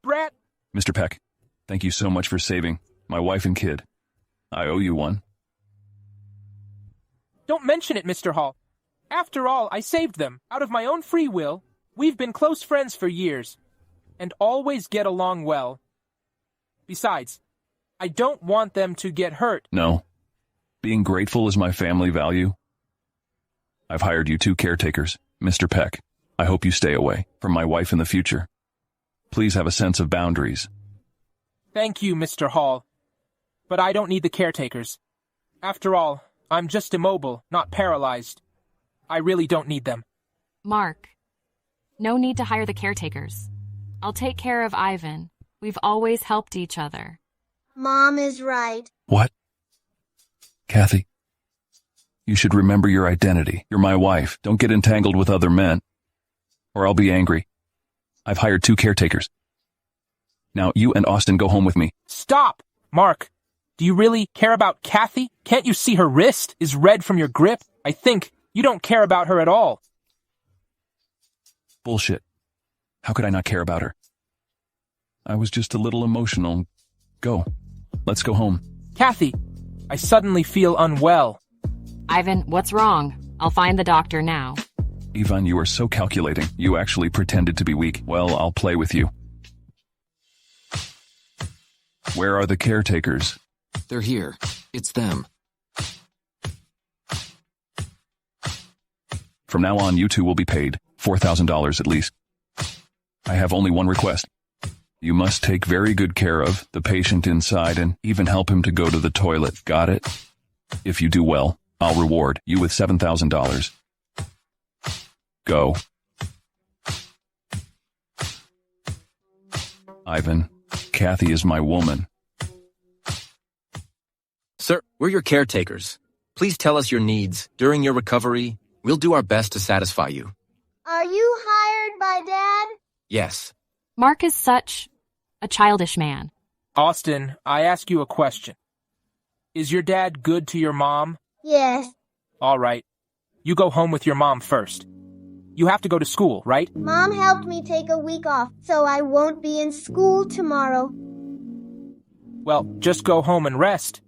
Brat. Mr. Peck, thank you so much for saving my wife and kid. I owe you one. Don't mention it, Mr. Hall. After all, I saved them. Out of my own free will. We've been close friends for years. And always get along well. Besides, I don't want them to get hurt. No. Being grateful is my family value. I've hired you 2 caretakers, Mr. Peck. I hope you stay away from my wife in the future. Please have a sense of boundaries. Thank you, Mr. Hall. But I don't need the caretakers. After all, I'm just immobile, not paralyzed. I really don't need them. Mark, no need to hire the caretakers. I'll take care of Ivan. We've always helped each other. Mom is right. What? Kathy, you should remember your identity. You're my wife. Don't get entangled with other men, or I'll be angry. I've hired 2 caretakers. Now you and Austin go home with me. Stop! Mark, do you really care about Kathy? Can't you see her wrist is red from your grip? I think you don't care about her at all. Bullshit. How could I not care about her? I was just a little emotional. Go. Let's go home. Kathy, I suddenly feel unwell. Ivan, what's wrong? I'll find the doctor now. Ivan, you are so calculating. You actually pretended to be weak. Well, I'll play with you. Where are the caretakers? They're here. It's them. From now on, you 2 will be paid $4,000 at least. I have only one request. You must take very good care of the patient inside and even help him to go to the toilet. Got it? If you do well, I'll reward you with $7,000. Go. Ivan, Kathy is my woman. Sir, we're your caretakers. Please tell us your needs. During your recovery, we'll do our best to satisfy you. Are you hired by Dad? Yes. Mark is such a childish man. Austin, I ask you a question. Is your dad good to your mom? Yes. All right. you go home with your mom first. You have to go to school, right? Mom helped me take a week off, so I won't be in school tomorrow. Well, just go home and rest.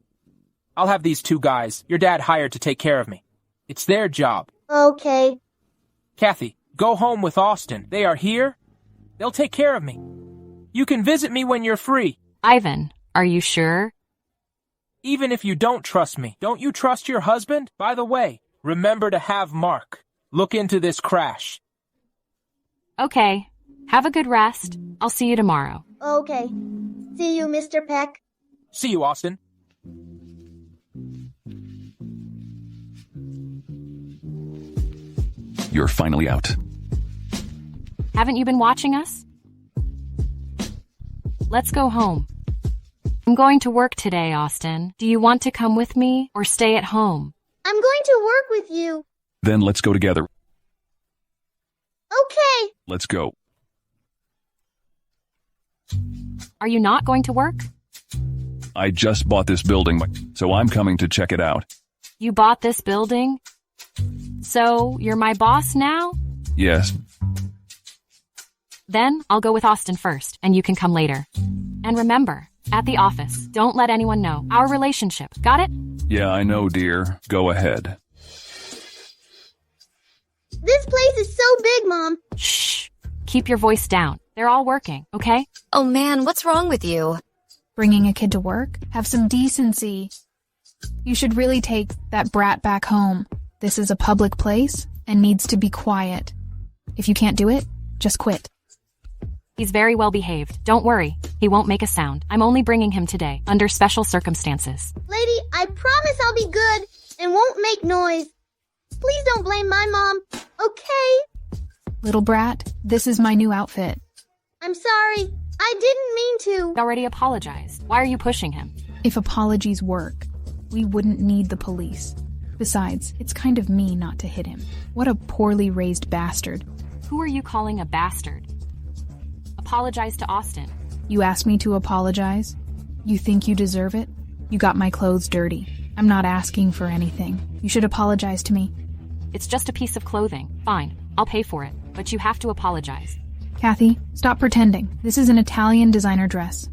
I'll have these two guys your dad hired to take care of me. It's their job. Okay. Kathy, go home with Austin. They are here. They'll take care of me. You can visit me when you're free. Ivan, are you sure? Even if you don't trust me, don't you trust your husband? By the way, remember to have Mark look into this crash. Okay. Have a good rest. I'll see you tomorrow. Okay. See you, Mr. Peck. See you, Austin. You're finally out. Haven't you been watching us? Let's go home. I'm going to work today, Austin. Do you want to come with me or stay at home? I'm going to work with you. Then let's go together. Okay. Let's go. Are you not going to work? I just bought this building, so I'm coming to check it out. You bought this building? So, you're my boss now? Yes. Then, I'll go with Austin first, and you can come later. And remember, at the office, don't let anyone know our relationship. Got it? Yeah, I know, dear. Go ahead. This place is so big, Mom. Shh. Keep your voice down. They're all working, okay? Oh man, what's wrong with you? Bringing a kid to work? Have some decency. You should really take that brat back home. This is a public place and needs to be quiet. If you can't do it, just quit. He's very well behaved. Don't worry. He won't make a sound. I'm only bringing him today, under special circumstances. Lady, I promise I'll be good and won't make noise. Please don't blame my mom, okay? Little brat, this is my new outfit. I'm sorry. I didn't mean to. He already apologized. Why are you pushing him? If apologies work, we wouldn't need the police. Besides, it's kind of mean not to hit him. What a poorly raised bastard. Who are you calling a bastard? Apologize to Austin. You asked me to apologize? You think you deserve it? You got my clothes dirty. I'm not asking for anything. You should apologize to me. It's just a piece of clothing. Fine, I'll pay for it, but you have to apologize. Kathy, stop pretending. This is an Italian designer dress.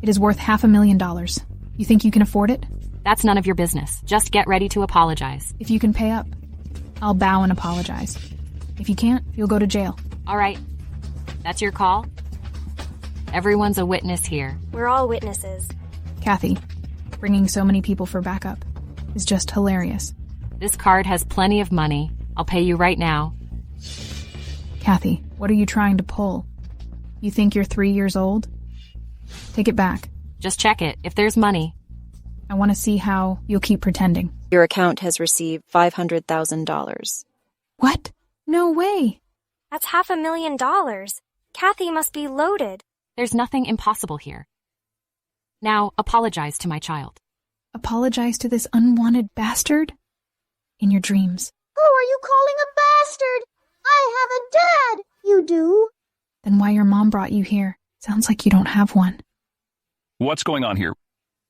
It is worth $500,000. You think you can afford it? That's none of your business. Just get ready to apologize. If you can pay up, I'll bow and apologize. If you can't, you'll go to jail. All right. That's your call? Everyone's a witness here. We're all witnesses. Kathy, bringing so many people for backup is just hilarious. This card has plenty of money. I'll pay you right now. Kathy, what are you trying to pull? You think you're 3 years old? Take it back. Just check it. If there's money. I want to see how you'll keep pretending. Your account has received $500,000. What? No way. That's $500,000. Kathy must be loaded. There's nothing impossible here. Now, apologize to my child. Apologize to this unwanted bastard? In your dreams. Who are you calling a bastard? I have a dad. You do? Then why your mom brought you here? Sounds like you don't have one. What's going on here?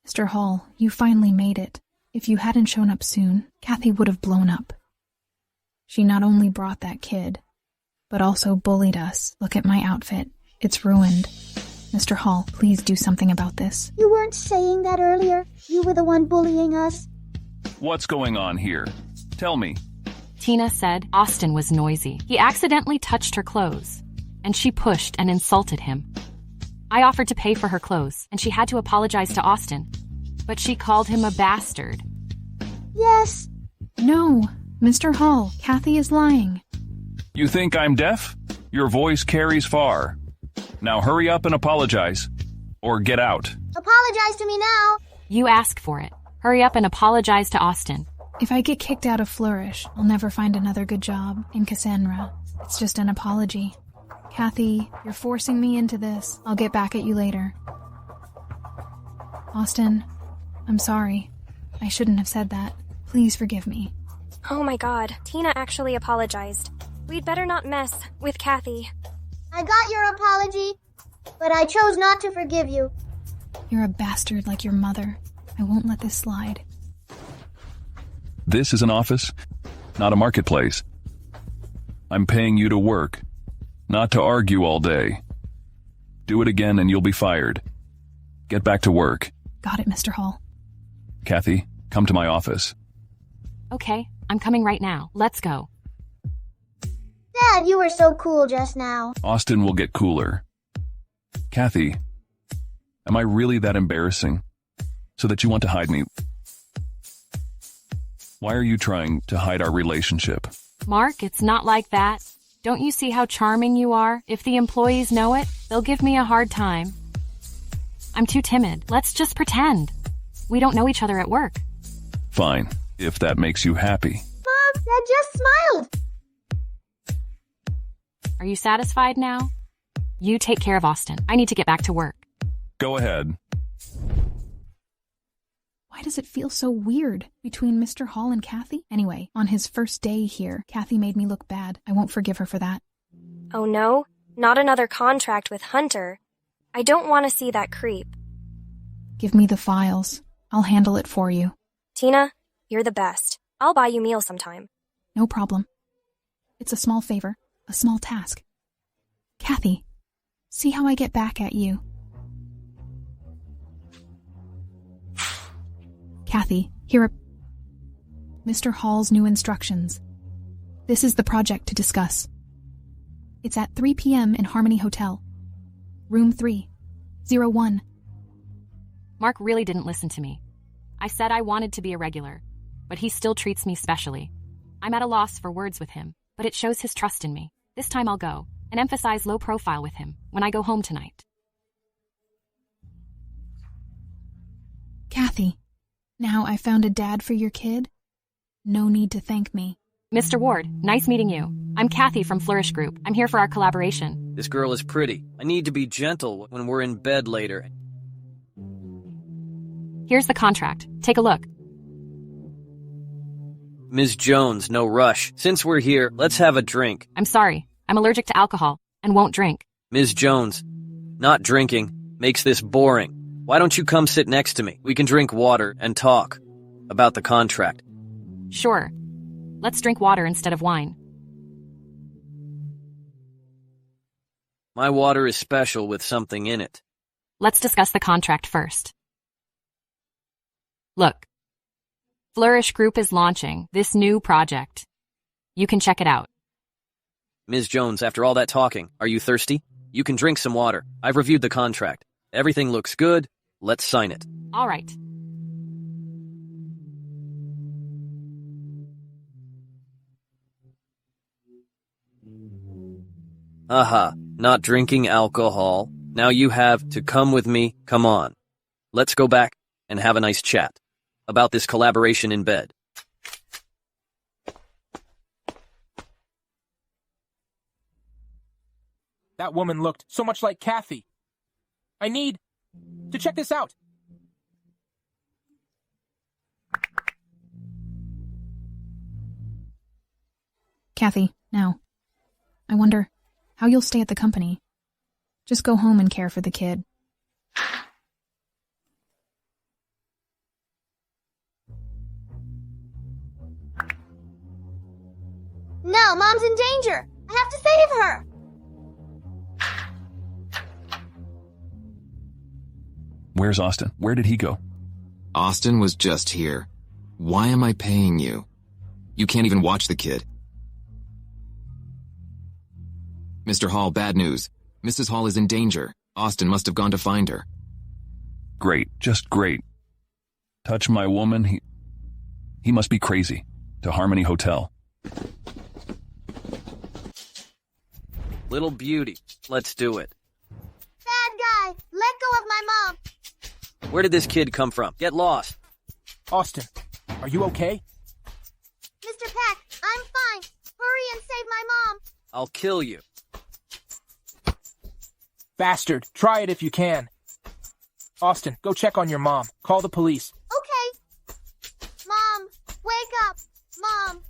Mr. Hall, you finally made it. If you hadn't shown up soon, Kathy would have blown up. She not only brought that kid, but also bullied us. Look at my outfit. It's ruined. Mr. Hall, please do something about this. You weren't saying that earlier. You were the one bullying us. What's going on here? Tell me. Tina said Austin was noisy. He accidentally touched her clothes, and she pushed and insulted him. I offered to pay for her clothes, and she had to apologize to Austin, but she called him a bastard. Yes. No, Mr. Hall, Kathy is lying. You think I'm deaf? Your voice carries far. Now hurry up and apologize, or get out. Apologize to me now. You asked for it. Hurry up and apologize to Austin. If I get kicked out of Flourish, I'll never find another good job in Cassandra. It's just an apology. Kathy, you're forcing me into this. I'll get back at you later. Austin, I'm sorry. I shouldn't have said that. Please forgive me. Oh my god, Tina actually apologized. We'd better not mess with Kathy. I got your apology, but I chose not to forgive you. You're a bastard like your mother. I won't let this slide. This is an office? not a marketplace. I'm paying you to work, not to argue all day. Do it again and you'll be fired. Get back to work. Got it, Mr. Hall. Kathy, come to my office. Okay, I'm coming right now. Let's go. Dad, you were so cool just now. Austin will get cooler. Kathy, am I really that embarrassing? So that you want to hide me? Why are you trying to hide our relationship? Mark, it's not like that. Don't you see how charming you are? If the employees know it, they'll give me a hard time. I'm too timid. Let's just pretend. We don't know each other at work. Fine, if that makes you happy. Mom, Dad just smiled. Are you satisfied now? You take care of Austin. I need to get back to work. Go ahead. Why does it feel so weird between Mr. Hall and Kathy? Anyway, on his first day here, Kathy made me look bad. I won't forgive her for that. Oh no, not another contract with Hunter. I don't want to see that creep. Give me the files. I'll handle it for you. Tina, you're the best. I'll buy you meals sometime. No problem. It's a small favor, a small task. Kathy, see how I get back at you. Kathy, here are Mr. Hall's new instructions. This is the project to discuss. It's at 3 p.m. in Harmony Hotel. Room 301. Mark really didn't listen to me. I said I wanted to be a regular, but he still treats me specially. I'm at a loss for words with him, but it shows his trust in me. This time I'll go and emphasize low profile with him when I go home tonight. Kathy, now I found a dad for your kid. No need to thank me. Mr. Ward, nice meeting you. I'm Kathy from Flourish Group. I'm here for our collaboration. This girl is pretty. I need to be gentle when we're in bed later. Here's the contract. Take a look. Ms. Jones, no rush. Since we're here, let's have a drink. I'm sorry. I'm allergic to alcohol and won't drink. Ms. Jones, not drinking makes this boring. Why don't you come sit next to me? We can drink water and talk about the contract. Sure. Let's drink water instead of wine. My water is special with something in it. Let's discuss the contract first. Look, Flourish Group is launching this new project. You can check it out. Ms. Jones, after all that talking, are you thirsty? You can drink some water. I've reviewed the contract. Everything looks good. Let's sign it. All right. Aha, not drinking alcohol. Now you have to come with me. Come on. Let's go back and have a nice chat about this collaboration in bed. That woman looked so much like Kathy. I need to check this out. Kathy, now, I wonder how you'll stay at the company. Just go home and care for the kid. No, Mom's in danger. I have to save her. Where's Austin? Where did he go? Austin was just here. Why am I paying you? You can't even watch the kid. Mr. Hall, bad news. Mrs. Hall is in danger. Austin must have gone to find her. Great, just great. Touch my woman, he must be crazy. To Harmony Hotel. Little beauty, let's do it. Bad guy, let go of my mom. Where did this kid come from? Get lost. Austin, are you okay? Mr. Pack, I'm fine. Hurry and save my mom. I'll kill you. Bastard, try it if you can. Austin, go check on your mom. Call the police. Okay. Mom, wake up. Mom.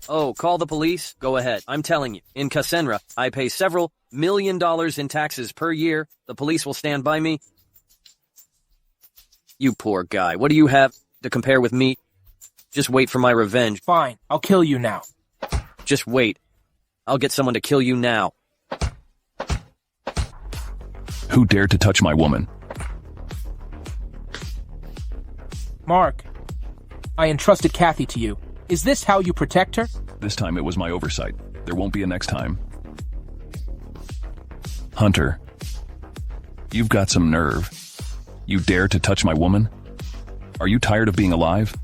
Oh, call the police? Go ahead. I'm telling you, in Cassandra, I pay several $1 million in taxes per year. The police will stand by me. You poor guy. What do you have to compare with me? Just wait for my revenge. Fine, I'll kill you now. Just wait. I'll get someone to kill you now. Who dared to touch my woman? Mark, I entrusted Kathy to you. Is this how you protect her? This time it was my oversight. There won't be a next time. Hunter, you've got some nerve. You dare to touch my woman? Are you tired of being alive?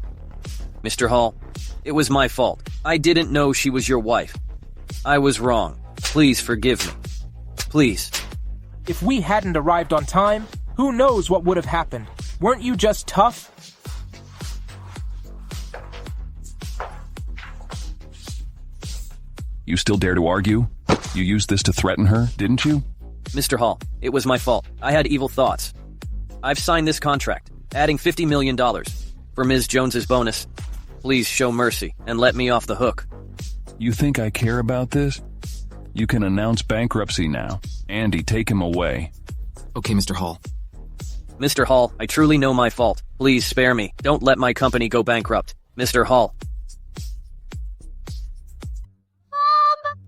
Mr. Hall, it was my fault. I didn't know she was your wife. I was wrong. Please forgive me. Please. If we hadn't arrived on time, who knows what would have happened? Weren't you just tough? You still dare to argue? You used this to threaten her, didn't you? Mr. Hall, it was my fault. I had evil thoughts. I've signed this contract, adding $50 million for Ms. Jones's bonus. Please show mercy and let me off the hook. You think I care about this? You can announce bankruptcy now. Andy, take him away. Okay, Mr. Hall. Mr. Hall, I truly know my fault. Please spare me. Don't let my company go bankrupt. Mr. Hall. Mom!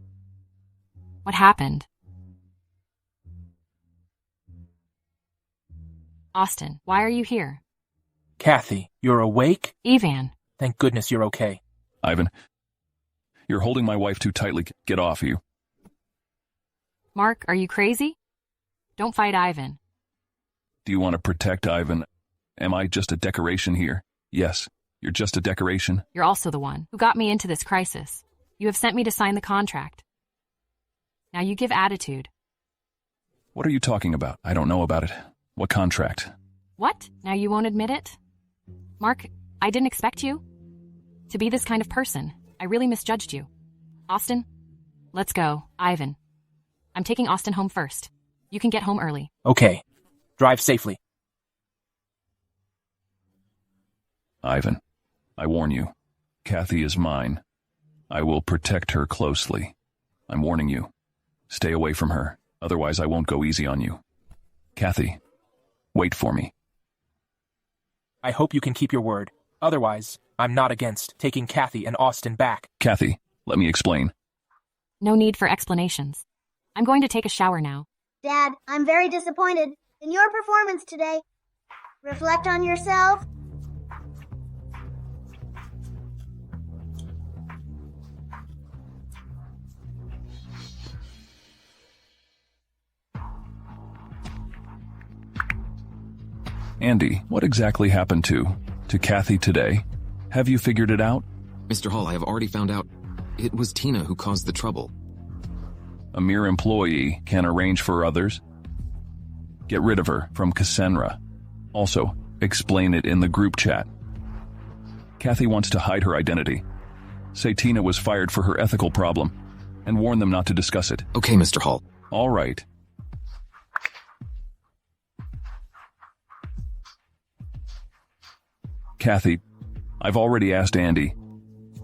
What happened? Austin, why are you here? Kathy, you're awake? Evan. Thank goodness you're okay. Ivan, you're holding my wife too tightly. Get off you. Mark, are you crazy? Don't fight Ivan. Do you want to protect Ivan? Am I just a decoration here? Yes, you're just a decoration. You're also the one who got me into this crisis. You have sent me to sign the contract. Now you give attitude. What are you talking about? I don't know about it. What contract? What? Now you won't admit it? Mark, I didn't expect you to be this kind of person. I really misjudged you. Austin, let's go. Ivan, I'm taking Austin home first. You can get home early. Okay. Drive safely. Ivan, I warn you. Kathy is mine. I will protect her closely. I'm warning you. Stay away from her. Otherwise, I won't go easy on you. Kathy, wait for me. I hope you can keep your word. Otherwise, I'm not against taking Kathy and Austin back. Kathy, let me explain. No need for explanations. I'm going to take a shower now. Dad, I'm very disappointed in your performance today. Reflect on yourself. Andy, what exactly happened to Kathy today? Have you figured it out? Mr. Hall, I have already found out. It was Tina who caused the trouble. A mere employee can arrange for others. Get rid of her from Cassandra. Also, explain it in the group chat. Kathy wants to hide her identity. Say Tina was fired for her ethical problem, and warn them not to discuss it. Okay, Mr. Hall. All right. Kathy, I've already asked Andy.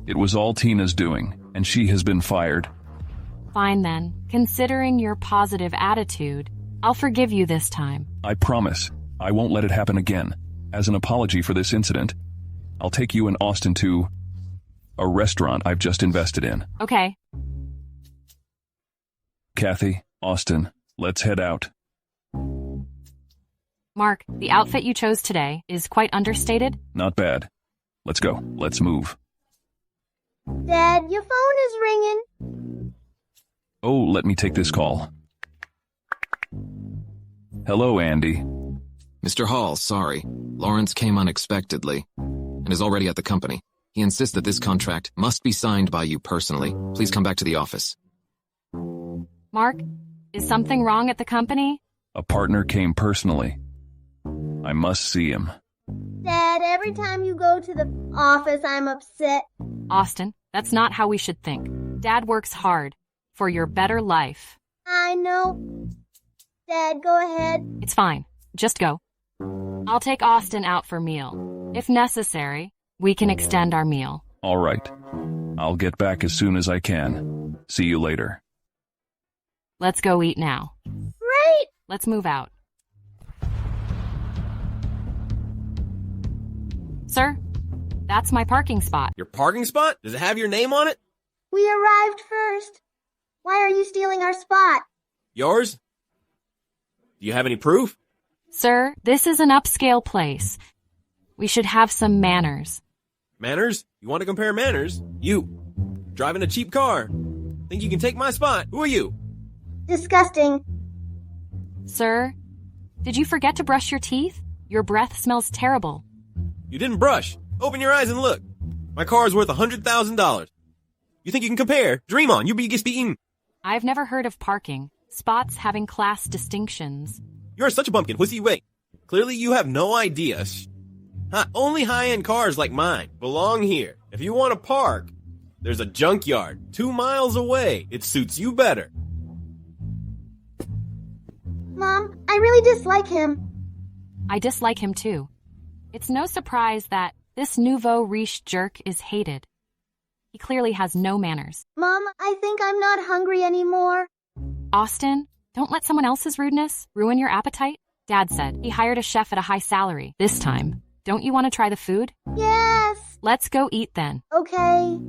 It was all Tina's doing, and she has been fired. Fine then. Considering your positive attitude, I'll forgive you this time. I promise. I won't let it happen again. As an apology for this incident, I'll take you and Austin to a restaurant I've just invested in. Okay. Kathy, Austin, let's head out. Mark, the outfit you chose today is quite understated. Not bad. Let's go. Let's move. Dad, your phone is ringing. Oh, let me take this call. Hello, Andy. Mr. Hall, sorry. Lawrence came unexpectedly and is already at the company. He insists that this contract must be signed by you personally. Please come back to the office. Mark, is something wrong at the company? A partner came personally. I must see him. Dad, every time you go to the office, I'm upset. Austin, that's not how we should think. Dad works hard for your better life. I know. Dad, go ahead. It's fine. Just go. I'll take Austin out for meal. If necessary, we can extend our meal. All right. I'll get back as soon as I can. See you later. Let's go eat now. Right. Let's move out. Sir, That's my parking spot. Your parking spot? Does it have your name on it? We arrived first. Why are you stealing our spot? Yours? Do you have any proof? Sir, this is an upscale place. We should have some manners. Manners? You want to compare manners? You, driving a cheap car. Think you can take my spot? Who are you? Disgusting. Sir, did you forget to brush your teeth? Your breath smells terrible. You didn't brush. Open your eyes and look. My car is worth $100,000. You think you can compare? Dream on. You be speaking. I've never heard of parking. Spots having class distinctions. You're such a pumpkin. Wait. Clearly you have no idea. Only high-end cars like mine belong here. If you want to park, there's a junkyard 2 miles away. It suits you better. Mom, I really dislike him. I dislike him too. It's no surprise that this nouveau riche jerk is hated. He clearly has no manners. Mom, I think I'm not hungry anymore. Austin, don't let someone else's rudeness ruin your appetite. Dad said he hired a chef at a high salary. This time, don't you want to try the food? Yes. Let's go eat then. Okay.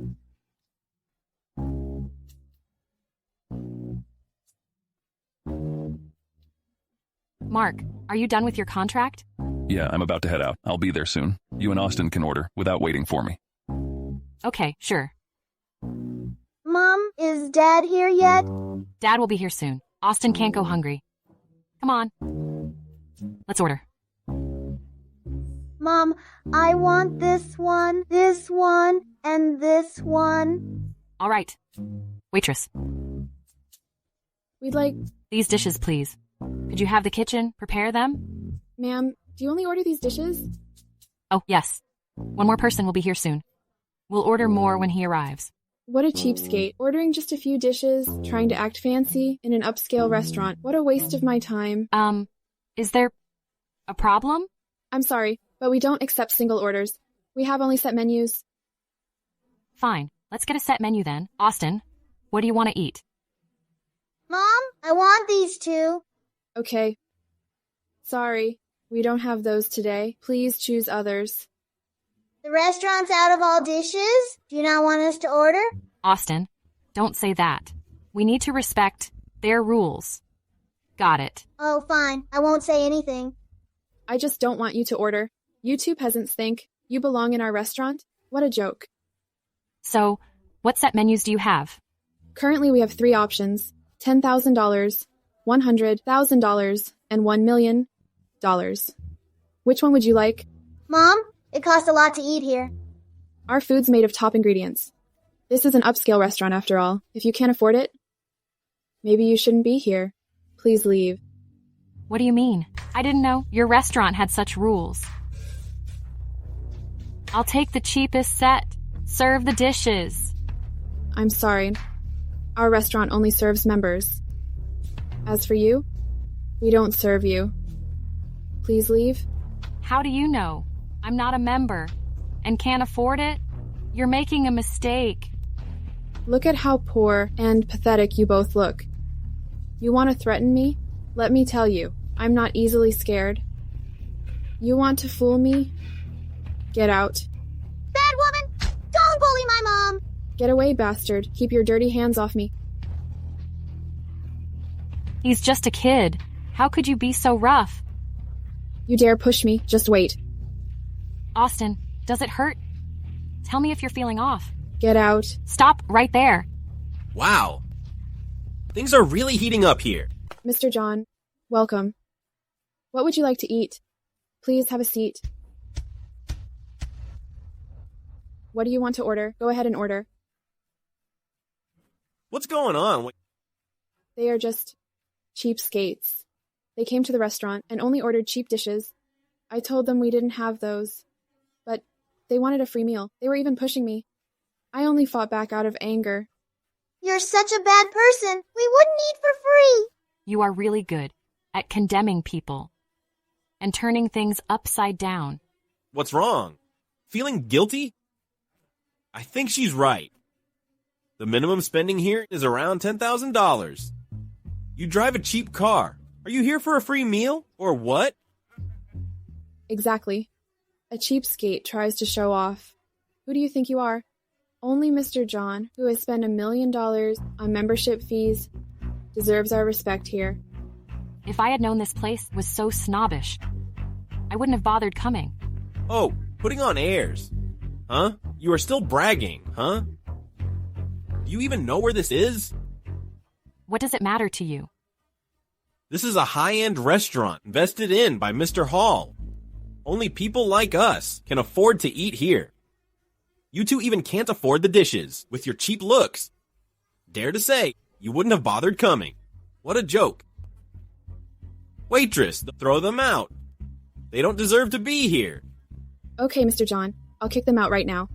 Mark, are you done with your contract? Yeah, I'm about to head out. I'll be there soon. You and Austin can order without waiting for me. Okay, sure. Mom, is Dad here yet? Dad will be here soon. Austin can't go hungry. Come on. Let's order. Mom, I want this one, and this one. All right. Waitress. We'd like... These dishes, please. Could you have the kitchen prepare them? Ma'am, do you only order these dishes? Oh, yes. One more person will be here soon. We'll order more when he arrives. What a cheapskate. Ordering just a few dishes, trying to act fancy in an upscale restaurant. What a waste of my time. Is there a problem? I'm sorry, but we don't accept single orders. We have only set menus. Fine. Let's get a set menu then. Austin, what do you want to eat? Mom, I want these two. Okay. Sorry, we don't have those today. Please choose others. The restaurant's out of all dishes? Do you not want us to order? Austin, don't say that. We need to respect their rules. Got it. Oh, fine. I won't say anything. I just don't want you to order. You two peasants think you belong in our restaurant? What a joke. So, what set menus do you have? Currently we have 3 options. $10,000, $100,000, and $1 million. Which one would you like? Mom, it costs a lot to eat here. Our food's made of top ingredients. This is an upscale restaurant after all. If you can't afford it, maybe you shouldn't be here. Please leave. What do you mean? I didn't know your restaurant had such rules. I'll take the cheapest set. Serve the dishes. I'm sorry. Our restaurant only serves members. As for you, we don't serve you. Please leave. How do you know? I'm not a member and can't afford it? You're making a mistake. Look at how poor and pathetic you both look. You want to threaten me? Let me tell you, I'm not easily scared. You want to fool me? Get out. Bad woman! Don't bully my mom! Get away, bastard. Keep your dirty hands off me. He's just a kid. How could you be so rough? You dare push me? Just wait. Austin, does it hurt? Tell me if you're feeling off. Get out. Stop right there. Wow. Things are really heating up here. Mr. John, welcome. What would you like to eat? Please have a seat. What do you want to order? Go ahead and order. What's going on? They are just cheapskates. They came to the restaurant and only ordered cheap dishes. I told them we didn't have those. But they wanted a free meal. They were even pushing me. I only fought back out of anger. You're such a bad person. We wouldn't eat for free. You are really good at condemning people and turning things upside down. What's wrong? Feeling guilty? I think she's right. The minimum spending here is around $10,000. You drive a cheap car. Are you here for a free meal or what? Exactly. A cheapskate tries to show off. Who do you think you are? Only Mr. John, who has spent $1 million on membership fees, deserves our respect here. If I had known this place was so snobbish, I wouldn't have bothered coming. Oh, putting on airs. Huh? You are still bragging, huh? Do you even know where this is? What does it matter to you? This is a high-end restaurant invested in by Mr. Hall. Only people like us can afford to eat here. You two even can't afford the dishes with your cheap looks. Dare to say, you wouldn't have bothered coming. What a joke. Waitress, throw them out. They don't deserve to be here. Okay, Mr. John, I'll kick them out right now.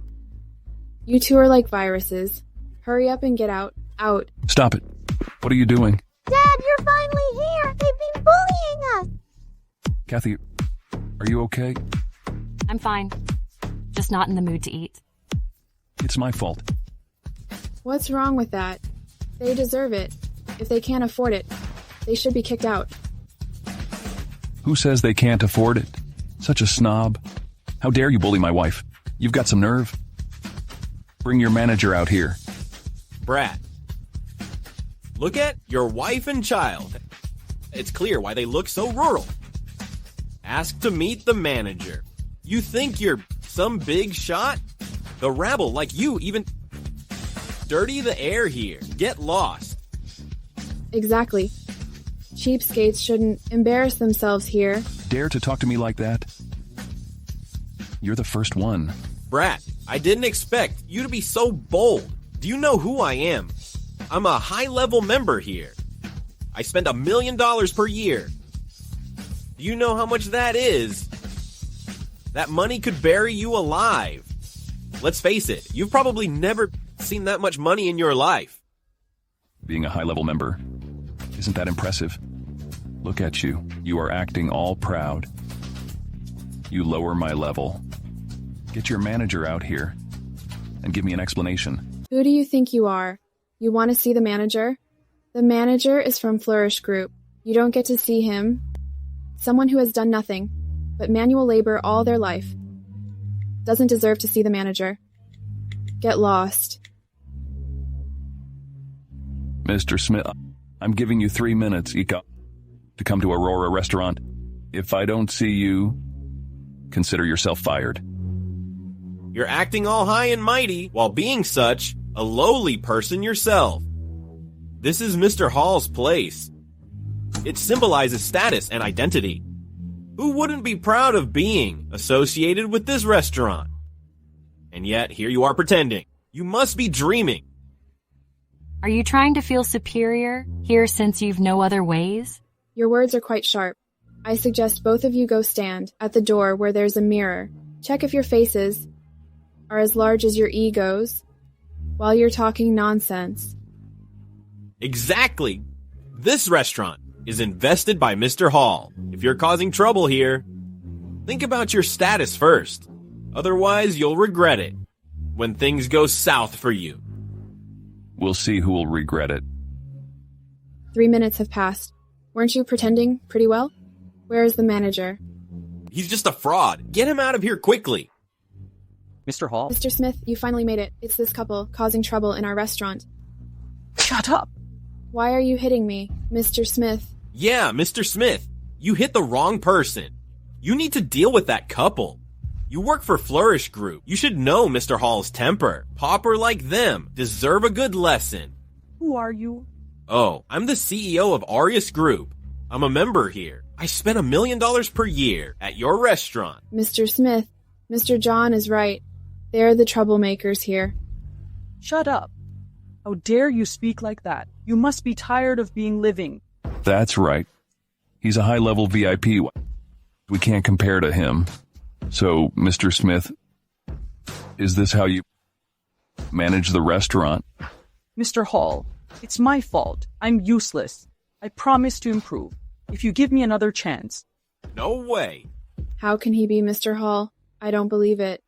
You two are like viruses. Hurry up and get out. Out. Stop it. What are you doing? Dad, you're finally here! They've been bullying us! Kathy, are you okay? I'm fine. Just not in the mood to eat. It's my fault. What's wrong with that? They deserve it. If they can't afford it, they should be kicked out. Who says they can't afford it? Such a snob. How dare you bully my wife? You've got some nerve. Bring your manager out here. Brat, look at your wife and child. It's clear why they look so rural. Ask to meet the manager. You think you're some big shot? The rabble like you even dirty the air here. Get lost. Exactly. Cheapskates shouldn't embarrass themselves here. Dare to talk to me like that? You're the first one. Brat, I didn't expect you to be so bold. Do you know who I am? I'm a high-level member here. I spend $1 million per year. Do you know how much that is? That money could bury you alive. Let's face it, you've probably never seen that much money in your life. Being a high-level member, isn't that impressive? Look at you. You are acting all proud. You lower my level. Get your manager out here and give me an explanation. Who do you think you are? You want to see the manager? The manager is from Flourish Group. You don't get to see him. Someone who has done nothing but manual labor all their life doesn't deserve to see the manager. Get lost. Mr. Smith, I'm giving you 3 minutes, Ika, to come to Aurora Restaurant. If I don't see you, consider yourself fired. You're acting all high and mighty while being such a lowly person yourself. This is Mr. Hall's place. It symbolizes status and identity. Who wouldn't be proud of being associated with this restaurant? And yet, here you are pretending. You must be dreaming. Are you trying to feel superior here since you've no other ways? Your words are quite sharp. I suggest both of you go stand at the door where there's a mirror. Check if your faces are as large as your egos while you're talking nonsense. Exactly. This restaurant is invested by Mr. Hall. If you're causing trouble here, think about your status first. Otherwise, you'll regret it when things go south for you. We'll see who will regret it. 3 minutes have passed. Weren't you pretending pretty well? Where is the manager? He's just a fraud. Get him out of here quickly. Mr. Hall? Mr. Smith, you finally made it. It's this couple causing trouble in our restaurant. Shut up! Why are you hitting me, Mr. Smith? Yeah, Mr. Smith. You hit the wrong person. You need to deal with that couple. You work for Flourish Group. You should know Mr. Hall's temper. Pauper like them deserve a good lesson. Who are you? Oh, I'm the CEO of Arius Group. I'm a member here. I spend $1 million per year at your restaurant. Mr. Smith, Mr. John is right. They're the troublemakers here. Shut up. How dare you speak like that? You must be tired of being living. That's right. He's a high-level VIP. We can't compare to him. So, Mr. Smith, is this how you manage the restaurant? Mr. Hall, it's my fault. I'm useless. I promise to improve. If you give me another chance. No way. How can he be Mr. Hall? I don't believe it.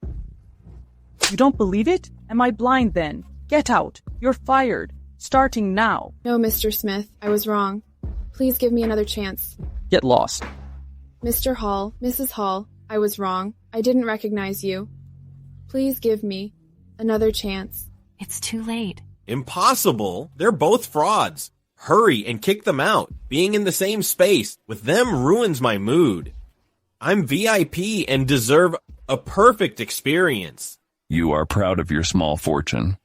You don't believe it? Am I blind then? Get out. You're fired. Starting now. No, Mr. Smith, I was wrong. Please give me another chance. Get lost. Mr. Hall, Mrs. Hall, I was wrong. I didn't recognize you. Please give me another chance. It's too late. Impossible. They're both frauds. Hurry and kick them out. Being in the same space with them ruins my mood. I'm VIP and deserve a perfect experience. You are proud of your small fortune.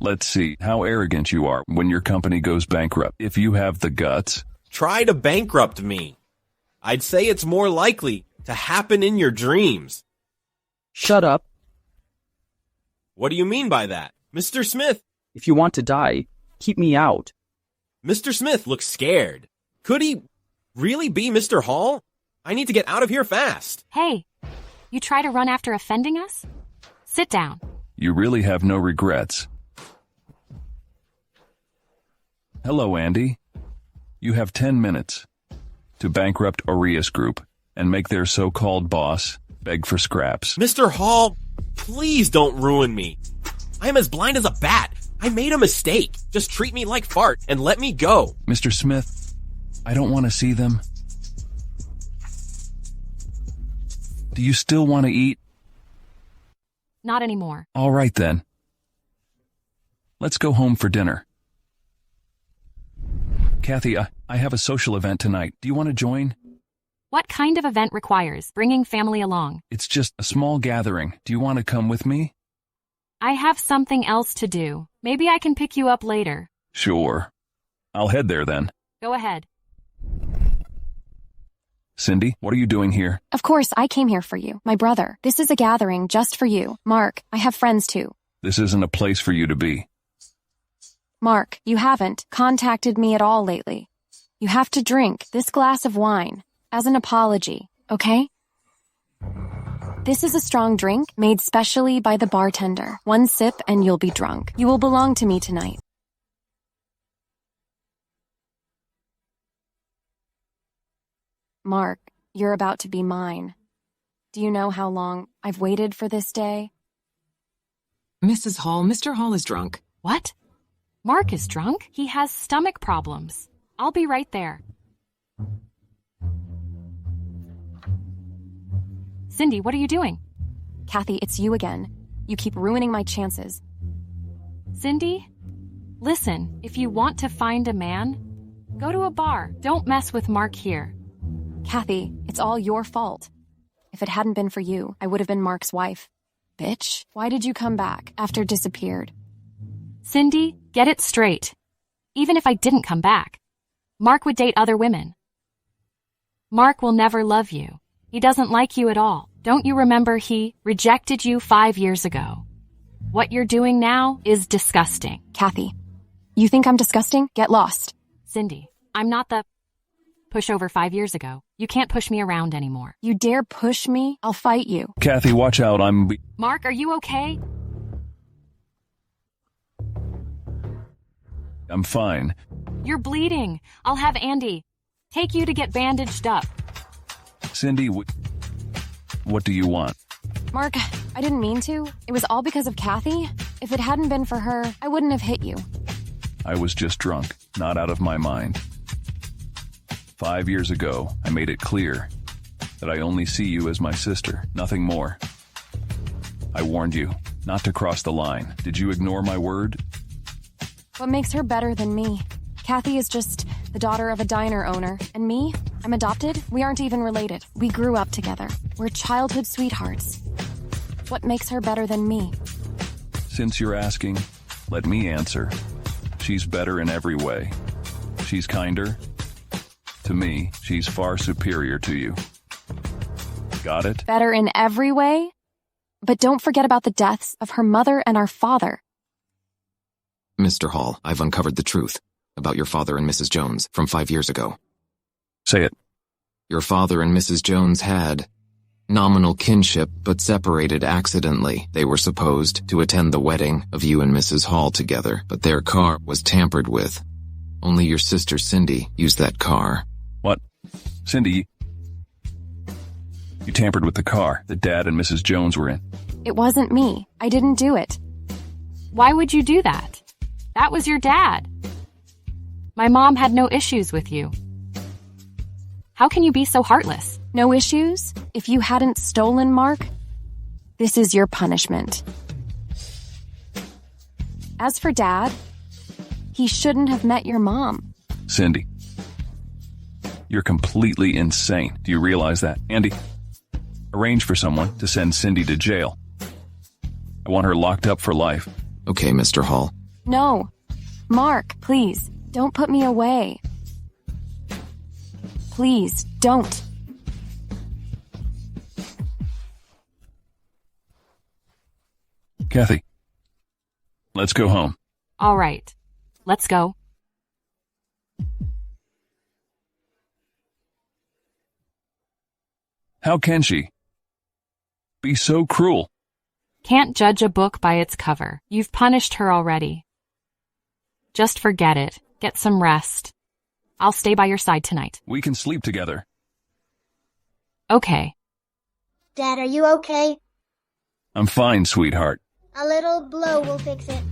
Let's see how arrogant you are when your company goes bankrupt. If you have the guts, try to bankrupt me. I'd say it's more likely to happen in your dreams. Shut up. What do you mean by that? Mr. Smith? If you want to die, keep me out. Mr. Smith looks scared. Could he really be Mr. Hall? I need to get out of here fast. Hey, you try to run after offending us? Sit down. You really have no regrets. Hello, Andy. You have 10 minutes to bankrupt Aureus Group and make their so-called boss beg for scraps. Mr. Hall, please don't ruin me. I'm as blind as a bat. I made a mistake. Just treat me like fart and let me go. Mr. Smith, I don't want to see them. Do you still want to eat? Not anymore. All right then. Let's go home for dinner. Kathy, I have a social event tonight. Do you want to join? What kind of event requires bringing family along? It's just a small gathering. Do you want to come with me? I have something else to do. Maybe I can pick you up later. Sure. I'll head there then. Go ahead. Cindy, what are you doing here? Of course, I came here for you, my brother. This is a gathering just for you. Mark, I have friends too. This isn't a place for you to be. Mark, you haven't contacted me at all lately. You have to drink this glass of wine as an apology, okay? This is a strong drink made specially by the bartender. One sip and you'll be drunk. You will belong to me tonight. Mark, you're about to be mine. Do you know how long I've waited for this day? Mrs. Hall, Mr. Hall is drunk. What? Mark is drunk? He has stomach problems. I'll be right there. Cindy, what are you doing? Kathy, it's you again. You keep ruining my chances. Cindy, listen, if you want to find a man, go to a bar. Don't mess with Mark here. Kathy, it's all your fault. If it hadn't been for you, I would have been Mark's wife. Bitch, why did you come back after disappeared? Cindy, get it straight. Even if I didn't come back, Mark would date other women. Mark will never love you. He doesn't like you at all. Don't you remember he rejected you 5 years ago? What you're doing now is disgusting. Kathy, you think I'm disgusting? Get lost. Cindy, I'm not the pushover 5 years ago. You can't push me around anymore. You dare push me? I'll fight you. Kathy, watch out. Mark, are you okay? I'm fine. You're bleeding. I'll have Andy take you to get bandaged up. Cindy, what do you want? Mark, I didn't mean to. It was all because of Kathy. If it hadn't been for her, I wouldn't have hit you. I was just drunk, not out of my mind. 5 years ago, I made it clear that I only see you as my sister, nothing more. I warned you not to cross the line. Did you ignore my word? What makes her better than me? Kathy is just the daughter of a diner owner, and me? I'm adopted? We aren't even related. We grew up together. We're childhood sweethearts. What makes her better than me? Since you're asking, let me answer. She's better in every way. She's kinder. To me, she's far superior to you. Got it? Better in every way? But don't forget about the deaths of her mother and our father. Mr. Hall, I've uncovered the truth about your father and Mrs. Jones from 5 years ago. Say it. Your father and Mrs. Jones had nominal kinship, but separated accidentally. They were supposed to attend the wedding of you and Mrs. Hall together, but their car was tampered with. Only your sister Cindy used that car. What? Cindy, you tampered with the car that Dad and Mrs. Jones were in. It wasn't me. I didn't do it. Why would you do that? That was your dad. My mom had no issues with you. How can you be so heartless? No issues? If you hadn't stolen Mark? This is your punishment. As for Dad, he shouldn't have met your mom. Cindy, you're completely insane. Do you realize that? Andy, arrange for someone to send Cindy to jail. I want her locked up for life. Okay, Mr. Hall. No. Mark, please, don't put me away. Please, don't. Kathy, let's go home. All right. Let's go. How can she be so cruel? Can't judge a book by its cover. You've punished her already. Just forget it. Get some rest. I'll stay by your side tonight. We can sleep together. Okay. Dad, are you okay? I'm fine, sweetheart. A little blow will fix it.